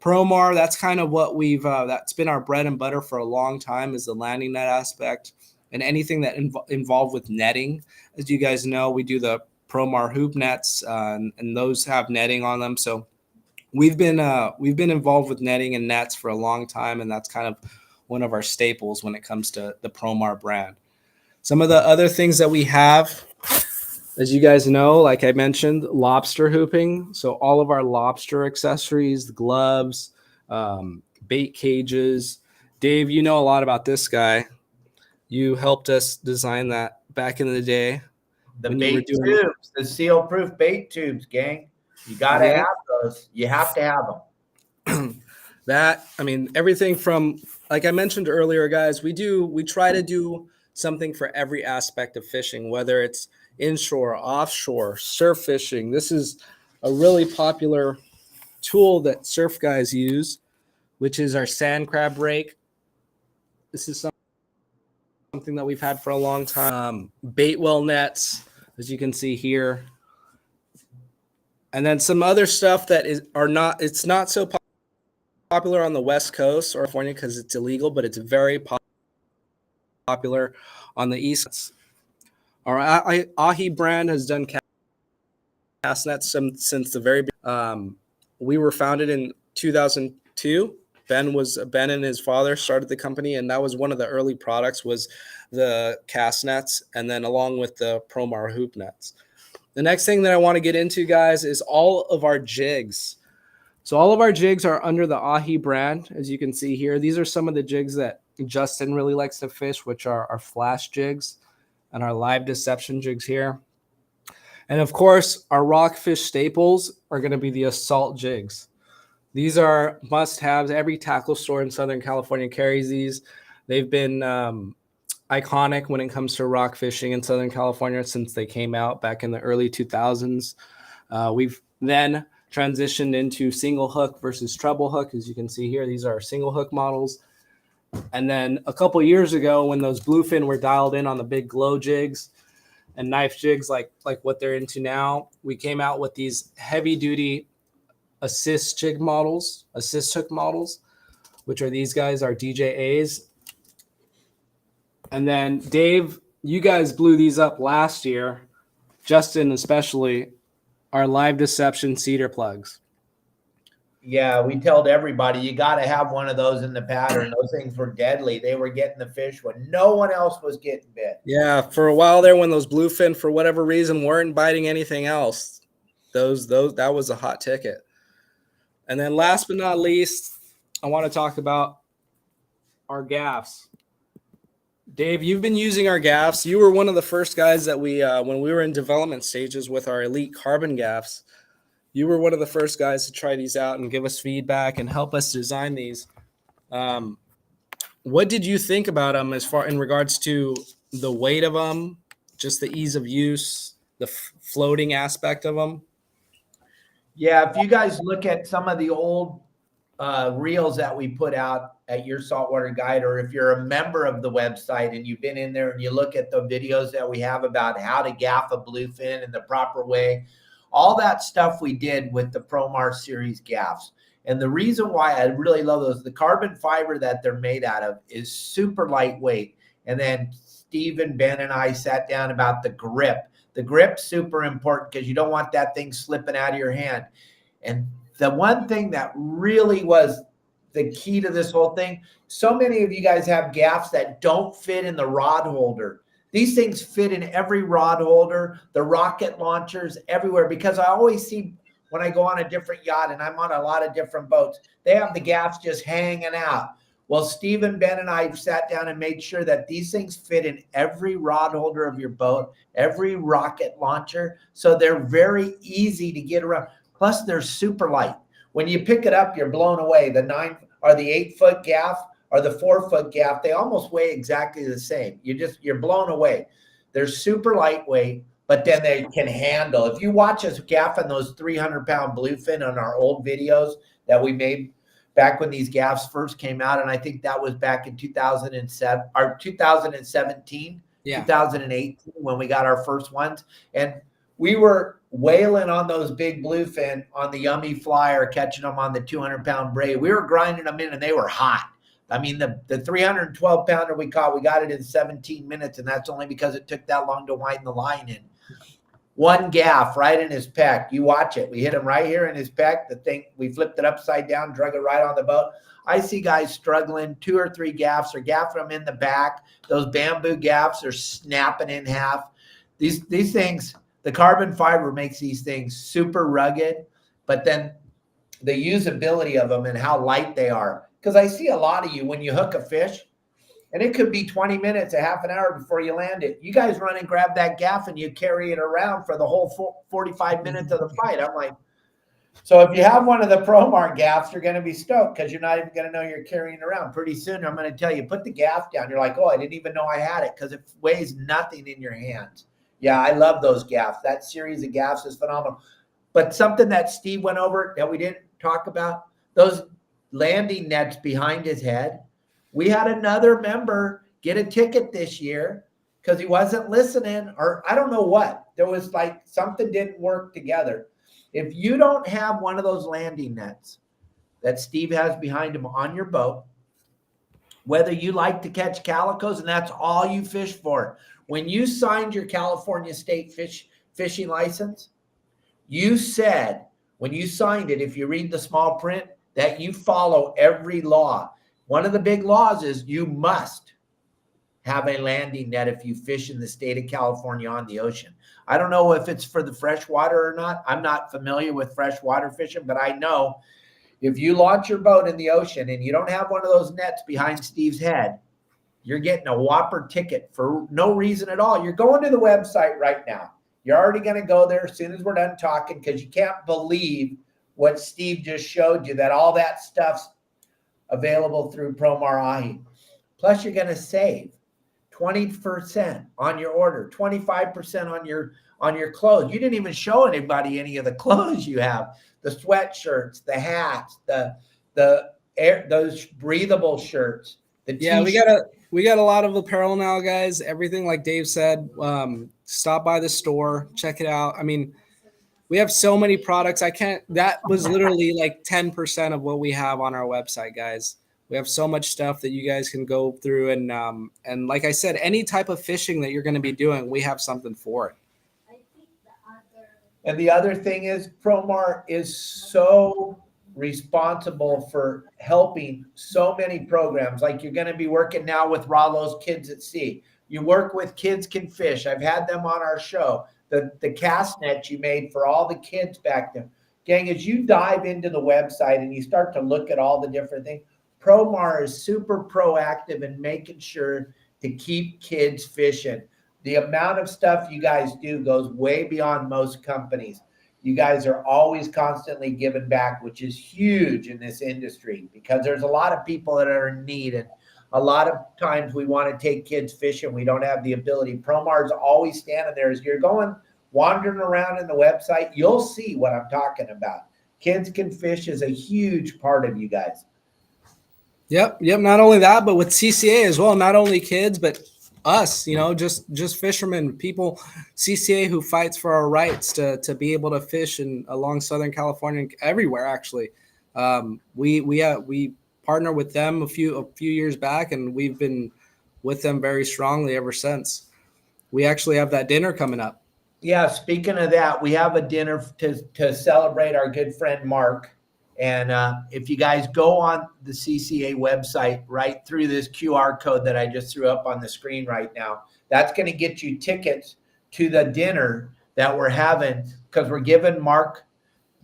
Promar, that's kind of what that's been our bread and butter for a long time, is the landing net aspect. and anything that involved with netting. As you guys know, we do the Promar hoop nets, and those have netting on them. So we've been involved with netting and nets for a long time, and that's kind of one of our staples when it comes to the Promar brand. Some of the other things that we have, as you guys know, like I mentioned, lobster hooping. So all of our lobster accessories, the gloves, bait cages. Dave, you know a lot about this guy. You helped us design that back in the day. The bait tubes, the seal-proof bait tubes, gang. You got to have those. You have to have them. Everything from, like I mentioned earlier, guys, we try to do something for every aspect of fishing, whether it's inshore, offshore, surf fishing. This is a really popular tool that surf guys use, which is our sand crab rake. This is something that we've had for a long time. Bait well nets, as you can see here. And then some other stuff that it's not so popular on the West Coast or California because it's illegal, but it's very popular on the East. Our AHI brand has done cast nets since the very beginning. We were founded in 2002. Ben and his father started the company, and that was one of the early products was the cast nets, and then along with the Promar hoop nets. The next thing that I want to get into, guys, is all of our jigs. So all of our jigs are under the AHI brand, as you can see here. These are some of the jigs that Justin really likes to fish, which are our flash jigs and our live deception jigs here. And of course, our rockfish staples are going to be the assault jigs. These are must-haves. Every tackle store in Southern California carries these. They've been iconic when it comes to rock fishing in Southern California since they came out back in the early 2000s. We've then transitioned into single hook versus treble hook. As you can see here, these are our single hook models. And then a couple years ago, when those bluefin were dialed in on the big glow jigs and knife jigs like what they're into now, we came out with these heavy-duty assist hook models, which are these guys, our DJAs. And then, Dave, you guys blew these up last year, Justin especially, our live deception cedar plugs. Yeah, we told everybody you got to have one of those in the pattern. Those things were deadly. They were getting the fish when no one else was getting bit. Yeah, for a while there, when those bluefin, for whatever reason, weren't biting anything else, that was a hot ticket. And then last but not least, I want to talk about our gaffs. Dave, you've been using our gaffs. You were one of the first guys that we, when we were in development stages with our elite carbon gaffs, you were one of the first guys to try these out and give us feedback and help us design these. What did you think about them as far in regards to the weight of them, just the ease of use, the floating aspect of them? Yeah, if you guys look at some of the old reels that we put out at Your Saltwater Guide, or if you're a member of the website and you've been in there and you look at the videos that we have about how to gaff a bluefin in the proper way, all that stuff we did with the Promar series gaffs. And the reason why I really love those, the carbon fiber that they're made out of is super lightweight. And then Stephen, Ben, and I sat down about the grip. The grip's super important because you don't want that thing slipping out of your hand. And the one thing that really was the key to this whole thing, so many of you guys have gaffs that don't fit in the rod holder. These things fit in every rod holder, the rocket launchers, everywhere, because I always see when I go on a different yacht, and I'm on a lot of different boats, they have the gaffs just hanging out. Well, Stephen, Ben, and I sat down and made sure that these things fit in every rod holder of your boat, every rocket launcher, so they're very easy to get around. Plus, they're super light. When you pick it up, you're blown away. The 9 or the 8-foot gaff or the 4-foot gaff, they almost weigh exactly the same. You're blown away. They're super lightweight, but then they can handle. If you watch us gaffing those 300-pound bluefin on our old videos that we made back when these gaffs first came out, and I think that was back in 2007 or 2017, 2018 when we got our first ones, and we were whaling on those big bluefin on the Yummy Flyer, catching them on the 200-pound braid. We were grinding them in, and they were hot. I mean, the 312 pounder we caught, we got it in 17 minutes, and that's only because it took that long to wind the line in. One gaff right in his pec. You watch it. We hit him right here in his pec. The thing, we flipped it upside down, drug it right on the boat. I see guys struggling, 2 or 3 gaffs or gaffing them in the back. Those bamboo gaffs are snapping in half. These things, the carbon fiber makes these things super rugged, but then the usability of them and how light they are. Because I see a lot of you when you hook a fish, and it could be 20 minutes, a half an hour before you land it. You guys run and grab that gaff and you carry it around for the whole 45 minutes of the fight. I'm like, so if you have one of the Promar gaffs, you're going to be stoked because you're not even going to know you're carrying it around. Pretty soon, I'm going to tell you, put the gaff down. You're like, oh, I didn't even know I had it because it weighs nothing in your hands. Yeah, I love those gaffs. That series of gaffs is phenomenal. But something that Steve went over that we didn't talk about, those landing nets behind his head. We had another member get a ticket this year because he wasn't listening, or I don't know what. There was like something didn't work together. If you don't have one of those landing nets that Steve has behind him on your boat, whether you like to catch calicos and that's all you fish for, when you signed your California state fishing license, you said when you signed it, if you read the small print, that you follow every law. One of the big laws is you must have a landing net if you fish in the state of California on the ocean. I don't know if it's for the freshwater or not. I'm not familiar with freshwater fishing, but I know if you launch your boat in the ocean and you don't have one of those nets behind Steve's head, you're getting a whopper ticket for no reason at all. You're going to the website right now. You're already going to go there as soon as we're done talking because you can't believe what Steve just showed you, that all that stuff's available through Promar Ahi. Plus, you're going to save 20% on your order, 25% on your clothes. You didn't even show anybody any of the clothes you have, the sweatshirts, the hats, those breathable shirts. Yeah, we got a lot of apparel now, guys. Everything like Dave said. Stop by the store, check it out. I mean, we have so many products. That was literally like 10% of what we have on our website, guys. We have so much stuff that you guys can go through, and like I said, any type of fishing that you're going to be doing, we have something for it. And the other thing is, Promar is so responsible for helping so many programs. Like you're going to be working now with Rollo's Kids at Sea. You work with Kids Can Fish. I've had them on our show. The cast net you made for all the kids back then. Gang, as you dive into the website and you start to look at all the different things, Promar is super proactive in making sure to keep kids fishing. The amount of stuff you guys do goes way beyond most companies. You guys are always constantly giving back, which is huge in this industry because there's a lot of people that are in need. And a lot of times we want to take kids fishing. We don't have the ability. Promar's always standing there. As you're going, wandering around in the website, you'll see what I'm talking about. Kids Can Fish is a huge part of you guys. Yep. Not only that, but with CCA as well. Not only kids, but us, just fishermen, people, CCA who fights for our rights to be able to fish along Southern California, everywhere actually. We partnered with them a few years back, and we've been with them very strongly ever since. We actually have that dinner coming up. Yeah, speaking of that, we have a dinner to celebrate our good friend Mark. And if you guys go on the CCA website, right through this QR code that I just threw up on the screen right now, that's going to get you tickets to the dinner that we're having because we're giving Mark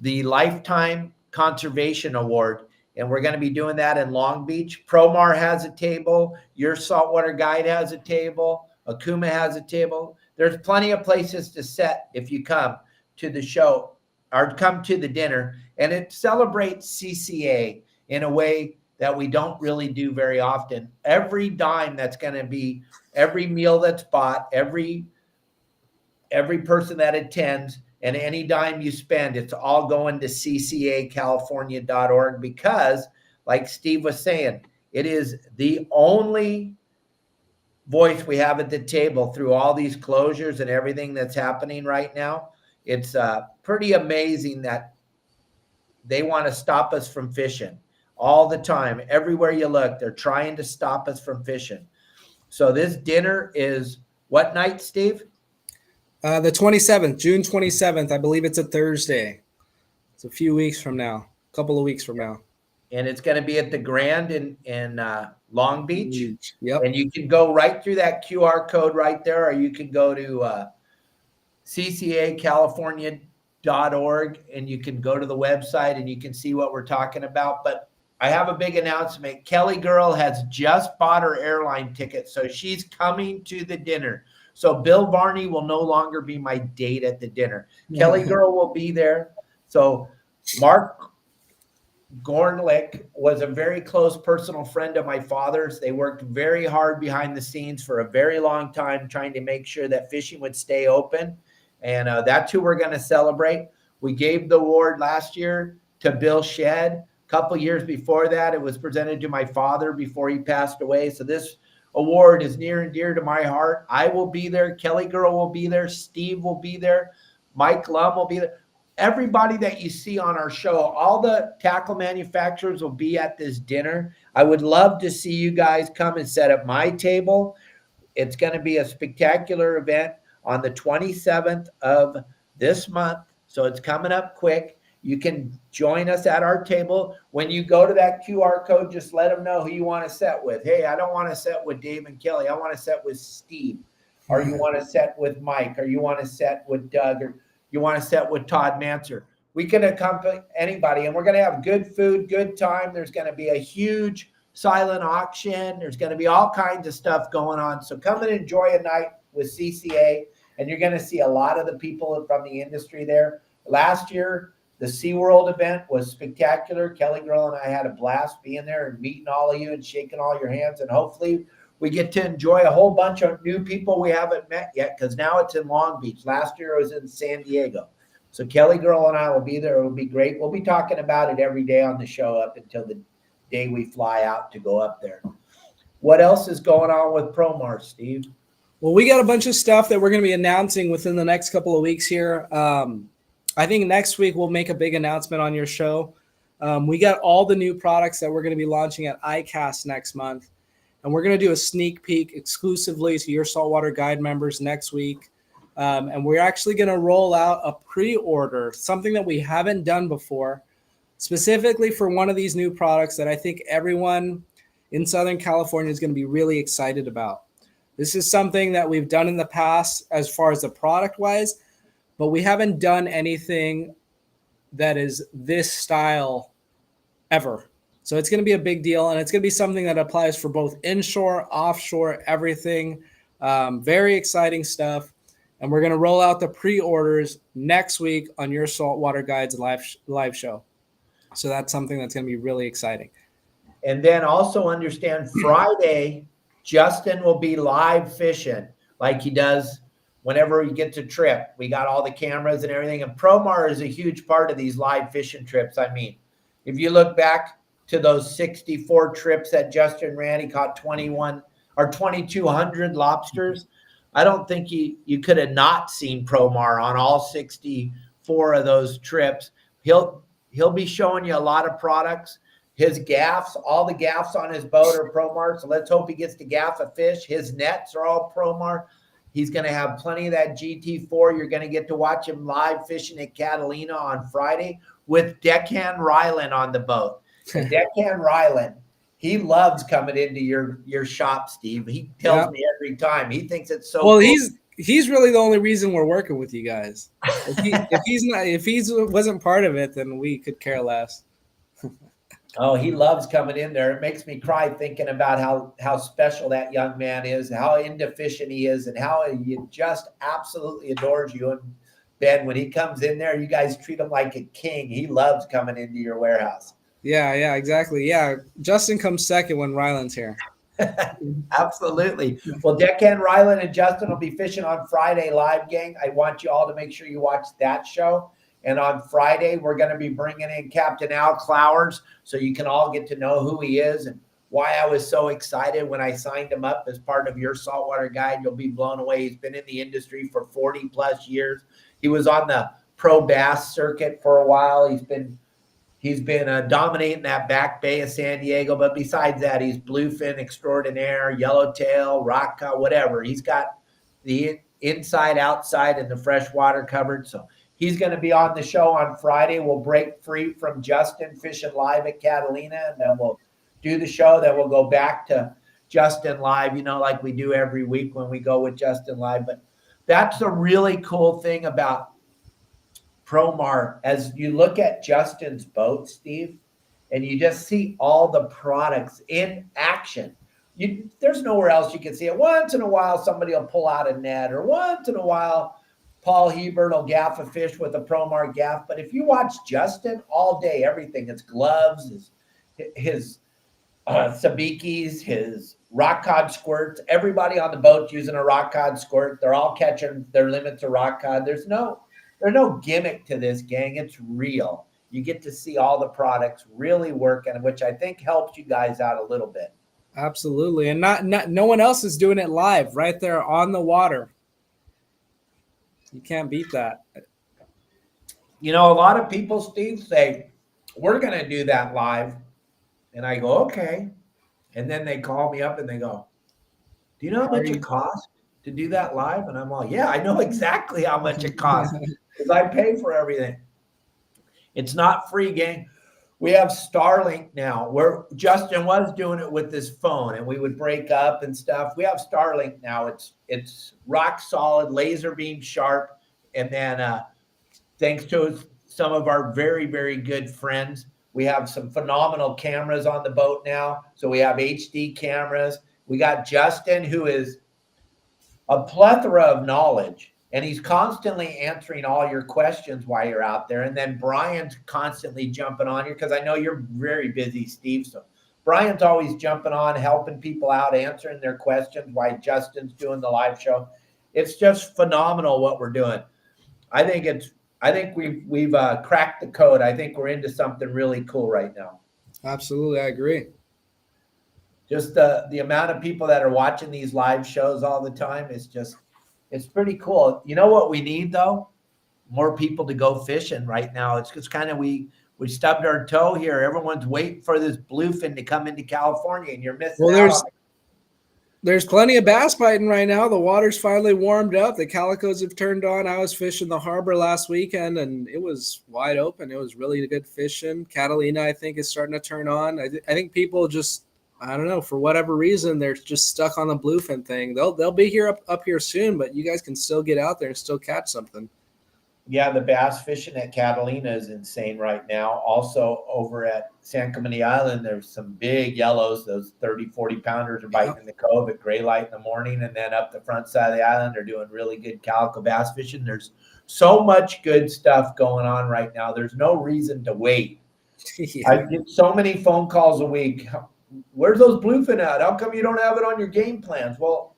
the Lifetime Conservation Award. And we're going to be doing that in Long Beach. Promar has a table. Your Saltwater Guide has a table. Okuma has a table. There's plenty of places to sit if you come to the show or come to the dinner. And it celebrates CCA in a way that we don't really do very often. Every dime that's going to be, every meal that's bought, every person that attends, and any dime you spend, it's all going to ccacalifornia.org because, like Steve was saying, it is the only voice we have at the table through all these closures and everything that's happening right now. It's pretty amazing that they want to stop us from fishing. all the time. Everywhere you look, they're trying to stop us from fishing. So this dinner is what night, Steve? The 27th, June 27th. I believe it's a Thursday. It's a few weeks from now, a couple of weeks from now. And it's going to be at the Grand in Long Beach. Yep. And you can go right through that QR code right there, or you can go to ccacalifornia.org and you can go to the website and you can see what we're talking about. But I have a big announcement. Kelly Girl has just bought her airline ticket, so she's coming to the dinner. So Bill Varney will no longer be my date at the dinner. Kelly Girl will be there. So Mark Gornlick was a very close personal friend of my father's. They worked very hard behind the scenes for a very long time trying to make sure that fishing would stay open. And that's who we're going to celebrate. We gave the award last year to Bill Shedd. A couple years before that, it was presented to my father before he passed away. So this award is near and dear to my heart. I will be there. Kelly Girl will be there. Steve will be there. Mike Lum will be there. Everybody that you see on our show, all the tackle manufacturers will be at this dinner. I would love to see you guys come and set up my table. It's going to be a spectacular event on the 27th of this month. So it's coming up quick. You can join us at our table. When you go to that QR code, just let them know who you want to set with. Hey, I don't want to set with Dave and Kelly. I want to set with Steve. Or you want to set with Mike. Or you want to set with Doug. Or you want to set with Todd Manser. We can accompany anybody. And we're going to have good food, good time. There's going to be a huge silent auction. There's going to be all kinds of stuff going on. So come and enjoy a night with CCA. And you're going to see a lot of the people from the industry there. Last year, the SeaWorld event was spectacular. Kelly Girl and I had a blast being there and meeting all of you and shaking all your hands. And hopefully we get to enjoy a whole bunch of new people we haven't met yet, because now it's in Long Beach. Last year it was in San Diego. So Kelly Girl and I will be there. It will be great. We'll be talking about it every day on the show up until the day we fly out to go up there. What else is going on with Promar, Steve? Well, we got a bunch of stuff that we're going to be announcing within the next couple of weeks here. I think next week we'll make a big announcement on your show. We got all the new products that we're going to be launching at ICAST next month. And we're going to do a sneak peek exclusively to your Saltwater Guide members next week. And we're actually going to roll out a pre-order, something that we haven't done before, specifically for one of these new products that I think everyone in Southern California is going to be really excited about. This is something that we've done in the past as far as the product-wise, but we haven't done anything that is this style ever. So it's going to be a big deal, and it's going to be something that applies for both inshore, offshore, everything. Very exciting stuff. And we're going to roll out the pre-orders next week on your Saltwater Guides live show. So that's something that's going to be really exciting. And then also understand Friday, Justin will be live fishing like he does whenever he gets a trip. We got all the cameras and everything. And Promar is a huge part of these live fishing trips. I mean, if you look back to those 64 trips that Justin ran, he caught 21 or 2,200 lobsters. I don't think you could have not seen Promar on all 64 of those trips. He'll be showing you a lot of products. His gaffs, all the gaffs on his boat are Promar. So let's hope he gets to gaff a fish. His nets are all Promar. He's going to have plenty of that GT4. You're going to get to watch him live fishing at Catalina on Friday with Deckhand Ryland on the boat. And Deckhand Ryland, he loves coming into your shop, Steve. He tells me every time. He thinks it's so well, cool. He's really the only reason we're working with you guys. If he wasn't part of it, then we could care less. Oh, he loves coming in there. It makes me cry thinking about how special that young man is, how into fishing he is, and how he just absolutely adores you. And Ben, when he comes in there, you guys treat him like a king. He loves coming into your warehouse. Yeah, exactly. Yeah, Justin comes second when Ryland's here. Absolutely. Well, Deckhand Ryland and Justin will be fishing on Friday live, gang. I want you all to make sure you watch that show. And on Friday, we're going to be bringing in Captain Al Clowers so you can all get to know who he is and why I was so excited when I signed him up as part of your Saltwater Guide. You'll be blown away. He's been in the industry for 40 plus years. He was on the pro bass circuit for a while. He's been dominating that back bay of San Diego. But besides that, he's bluefin extraordinaire, yellowtail, rock cod, whatever. He's got the inside, outside, and the freshwater covered. So he's going to be on the show on Friday. We'll break free from Justin fishing live at Catalina, and then we'll do the show. Then we'll go back to Justin live, like we do every week when we go with Justin live. But that's the really cool thing about Promar. As you look at Justin's boat, Steve, and you just see all the products in action. There's nowhere else you can see it. Once in a while, somebody will pull out a net, or once in a while, Paul Hebert will gaff a fish with a Promar gaff. But if you watch Justin all day, everything, his gloves, his sabikis, his rock cod squirts, everybody on the boat using a rock cod squirt. They're all catching their limits of rock cod. There's no gimmick to this, gang. It's real. You get to see all the products really working, which I think helps you guys out a little bit. Absolutely. And no one else is doing it live right there on the water. You can't beat that. A lot of people, Steve, say, we're going to do that live. And I go, okay. And then they call me up and they go, do you know how much it costs to do that live? And I'm all, yeah, I know exactly how much it costs because I pay for everything. It's not free, gang. We have Starlink now, where Justin was doing it with his phone and we would break up and stuff. We have Starlink now. It's rock solid, laser beam sharp. And then thanks to some of our very, very good friends, we have some phenomenal cameras on the boat now. So we have HD cameras. We got Justin, who is a plethora of knowledge, and he's constantly answering all your questions while you're out there. And then Brian's constantly jumping on here because I know you're very busy, Steve. So Brian's always jumping on, helping people out, answering their questions while Justin's doing the live show. It's just phenomenal what we're doing. I think we've cracked the code. I think we're into something really cool right now. Absolutely, I agree. Just the amount of people that are watching these live shows all the time is it's pretty cool. You know what we need though? More people to go fishing right now. It's just kind of we stubbed our toe here. Everyone's waiting for this bluefin to come into California, and you're missing out. There's plenty of bass biting right now. The water's finally warmed up. The calicos have turned on. I was fishing the harbor last weekend, and it was wide open. It was really good fishing. Catalina, I think, is starting to turn on. I think people just, I don't know, for whatever reason, they're just stuck on the bluefin thing. They'll be here up here soon, but you guys can still get out there and still catch something. Yeah, the bass fishing at Catalina is insane right now. Also over at San Clemente Island, there's some big yellows. Those 30, 40 pounders are biting in the cove at gray light in the morning. And then up the front side of the island, they're doing really good calico bass fishing. There's so much good stuff going on right now. There's no reason to wait. Yeah. I get so many phone calls a week. Where's those bluefin at? How come you don't have it on your game plans? Well,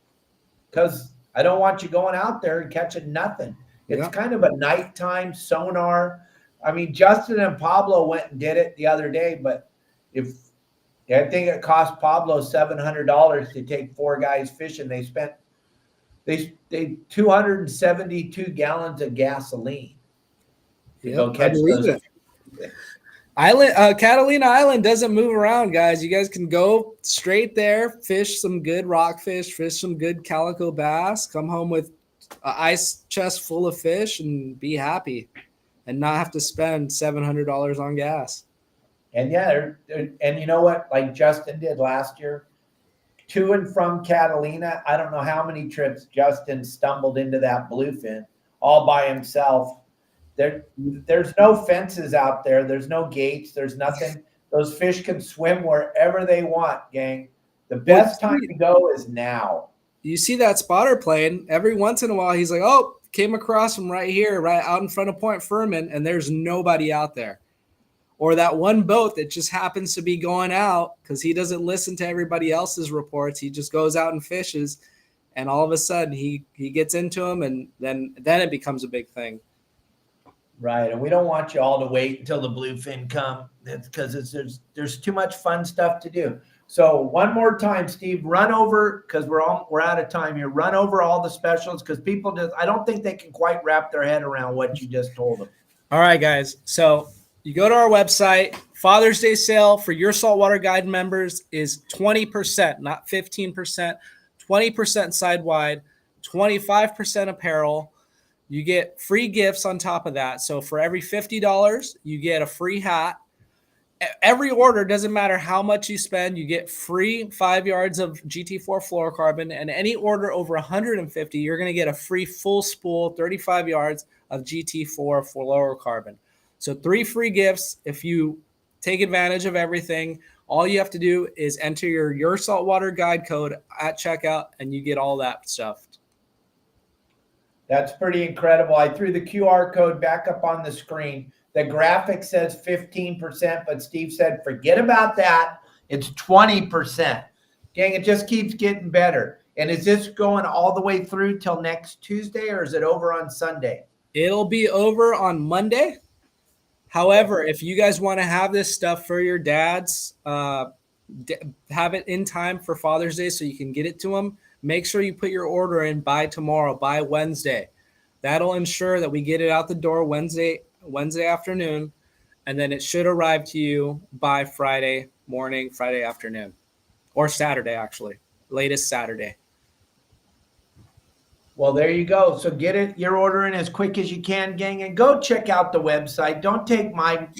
because I don't want you going out there and catching nothing. It's kind of a nighttime sonar. I mean, Justin and Pablo went and did it the other day, but I think it cost Pablo $700 to take 4 guys fishing. They spent 272 gallons of gasoline to go catch those. Catalina Island doesn't move around, guys. You guys can go straight there, fish some good rockfish, fish some good calico bass, come home with an ice chest full of fish and be happy and not have to spend $700 on gas. And and you know what, like Justin did last year, to and from Catalina, I don't know how many trips Justin stumbled into that bluefin all by himself. There's no fences out there. There's no gates. There's nothing. Those fish can swim wherever they want, gang. The best time to go is now. You see that spotter plane every once in a while. He's like, oh, came across from right here, right out in front of Point Furman, and there's nobody out there. Or that one boat that just happens to be going out because he doesn't listen to everybody else's reports. He just goes out and fishes, and all of a sudden he gets into them, and then it becomes a big thing. Right, and we don't want you all to wait until the bluefin come. That's because there's too much fun stuff to do. So one more time, Steve, run over, because we're out of time here. Run over all the specials because people I don't think they can quite wrap their head around what you just told them. All right, guys. So You go to our website. Father's Day sale for your Saltwater Guide members is 20%, not 15%, 20% side wide, 25% apparel. You get free gifts on top of that. So for every $50, you get a free hat. Every order, doesn't matter how much you spend, you get free 5 yards of GT4 fluorocarbon, and any order over 150, you're going to get a free full spool, 35 yards of GT4 fluorocarbon. So 3 free gifts. If you take advantage of everything, all you have to do is enter your Saltwater Guide code at checkout, and you get all that stuff. That's pretty incredible. I threw the QR code back up on the screen. The graphic says 15%, but Steve said, forget about that. It's 20%. Gang, it just keeps getting better. And is this going all the way through till next Tuesday, or is it over on Sunday? It'll be over on Monday. However, if you guys want to have this stuff for your dads, have it in time for Father's Day so you can get it to them, make sure you put your order in by tomorrow, by Wednesday. That'll ensure that we get it out the door Wednesday afternoon, and then it should arrive to you by Friday morning, Friday afternoon, or Saturday, actually, latest Saturday. Well, there you go. So get it, your order in as quick as you can, gang, and go check out the website. Don't take my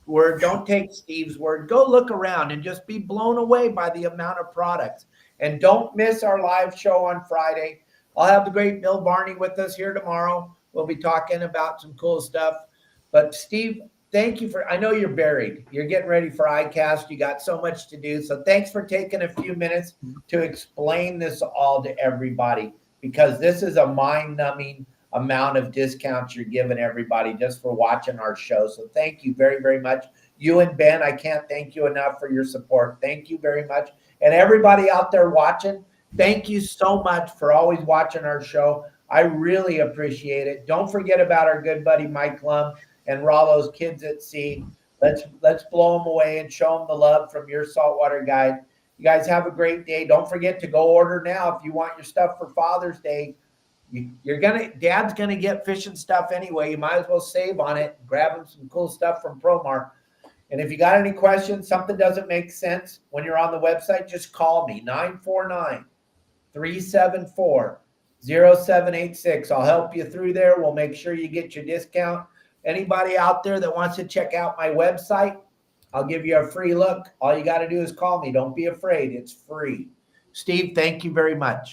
word. Don't take Steve's word. Go look around and just be blown away by the amount of products. And don't miss our live show on Friday. I'll have the great Bill Barney with us here tomorrow. We'll be talking about some cool stuff. But Steve, thank you I know you're buried. You're getting ready for ICAST. You got so much to do. So thanks for taking a few minutes to explain this all to everybody, because this is a mind-numbing amount of discounts you're giving everybody just for watching our show. So thank you very, very much. You and Ben, I can't thank you enough for your support. Thank you very much. And everybody out there watching, thank you so much for always watching our show. I really appreciate it. Don't forget about our good buddy Mike Lum and Rollo's Kids at Sea. Let's blow them away and show them the love from your Saltwater Guide. You guys have a great day. Don't forget to go order now if you want your stuff for Father's Day. Dad's gonna get fishing stuff anyway. You might as well save on it. Grab him some cool stuff from Promar. And if you got any questions, something doesn't make sense when you're on the website, just call me, 949-374-0786. I'll help you through there. We'll make sure you get your discount. Anybody out there that wants to check out my website, I'll give you a free look. All you got to do is call me. Don't be afraid. It's free. Steve, thank you very much.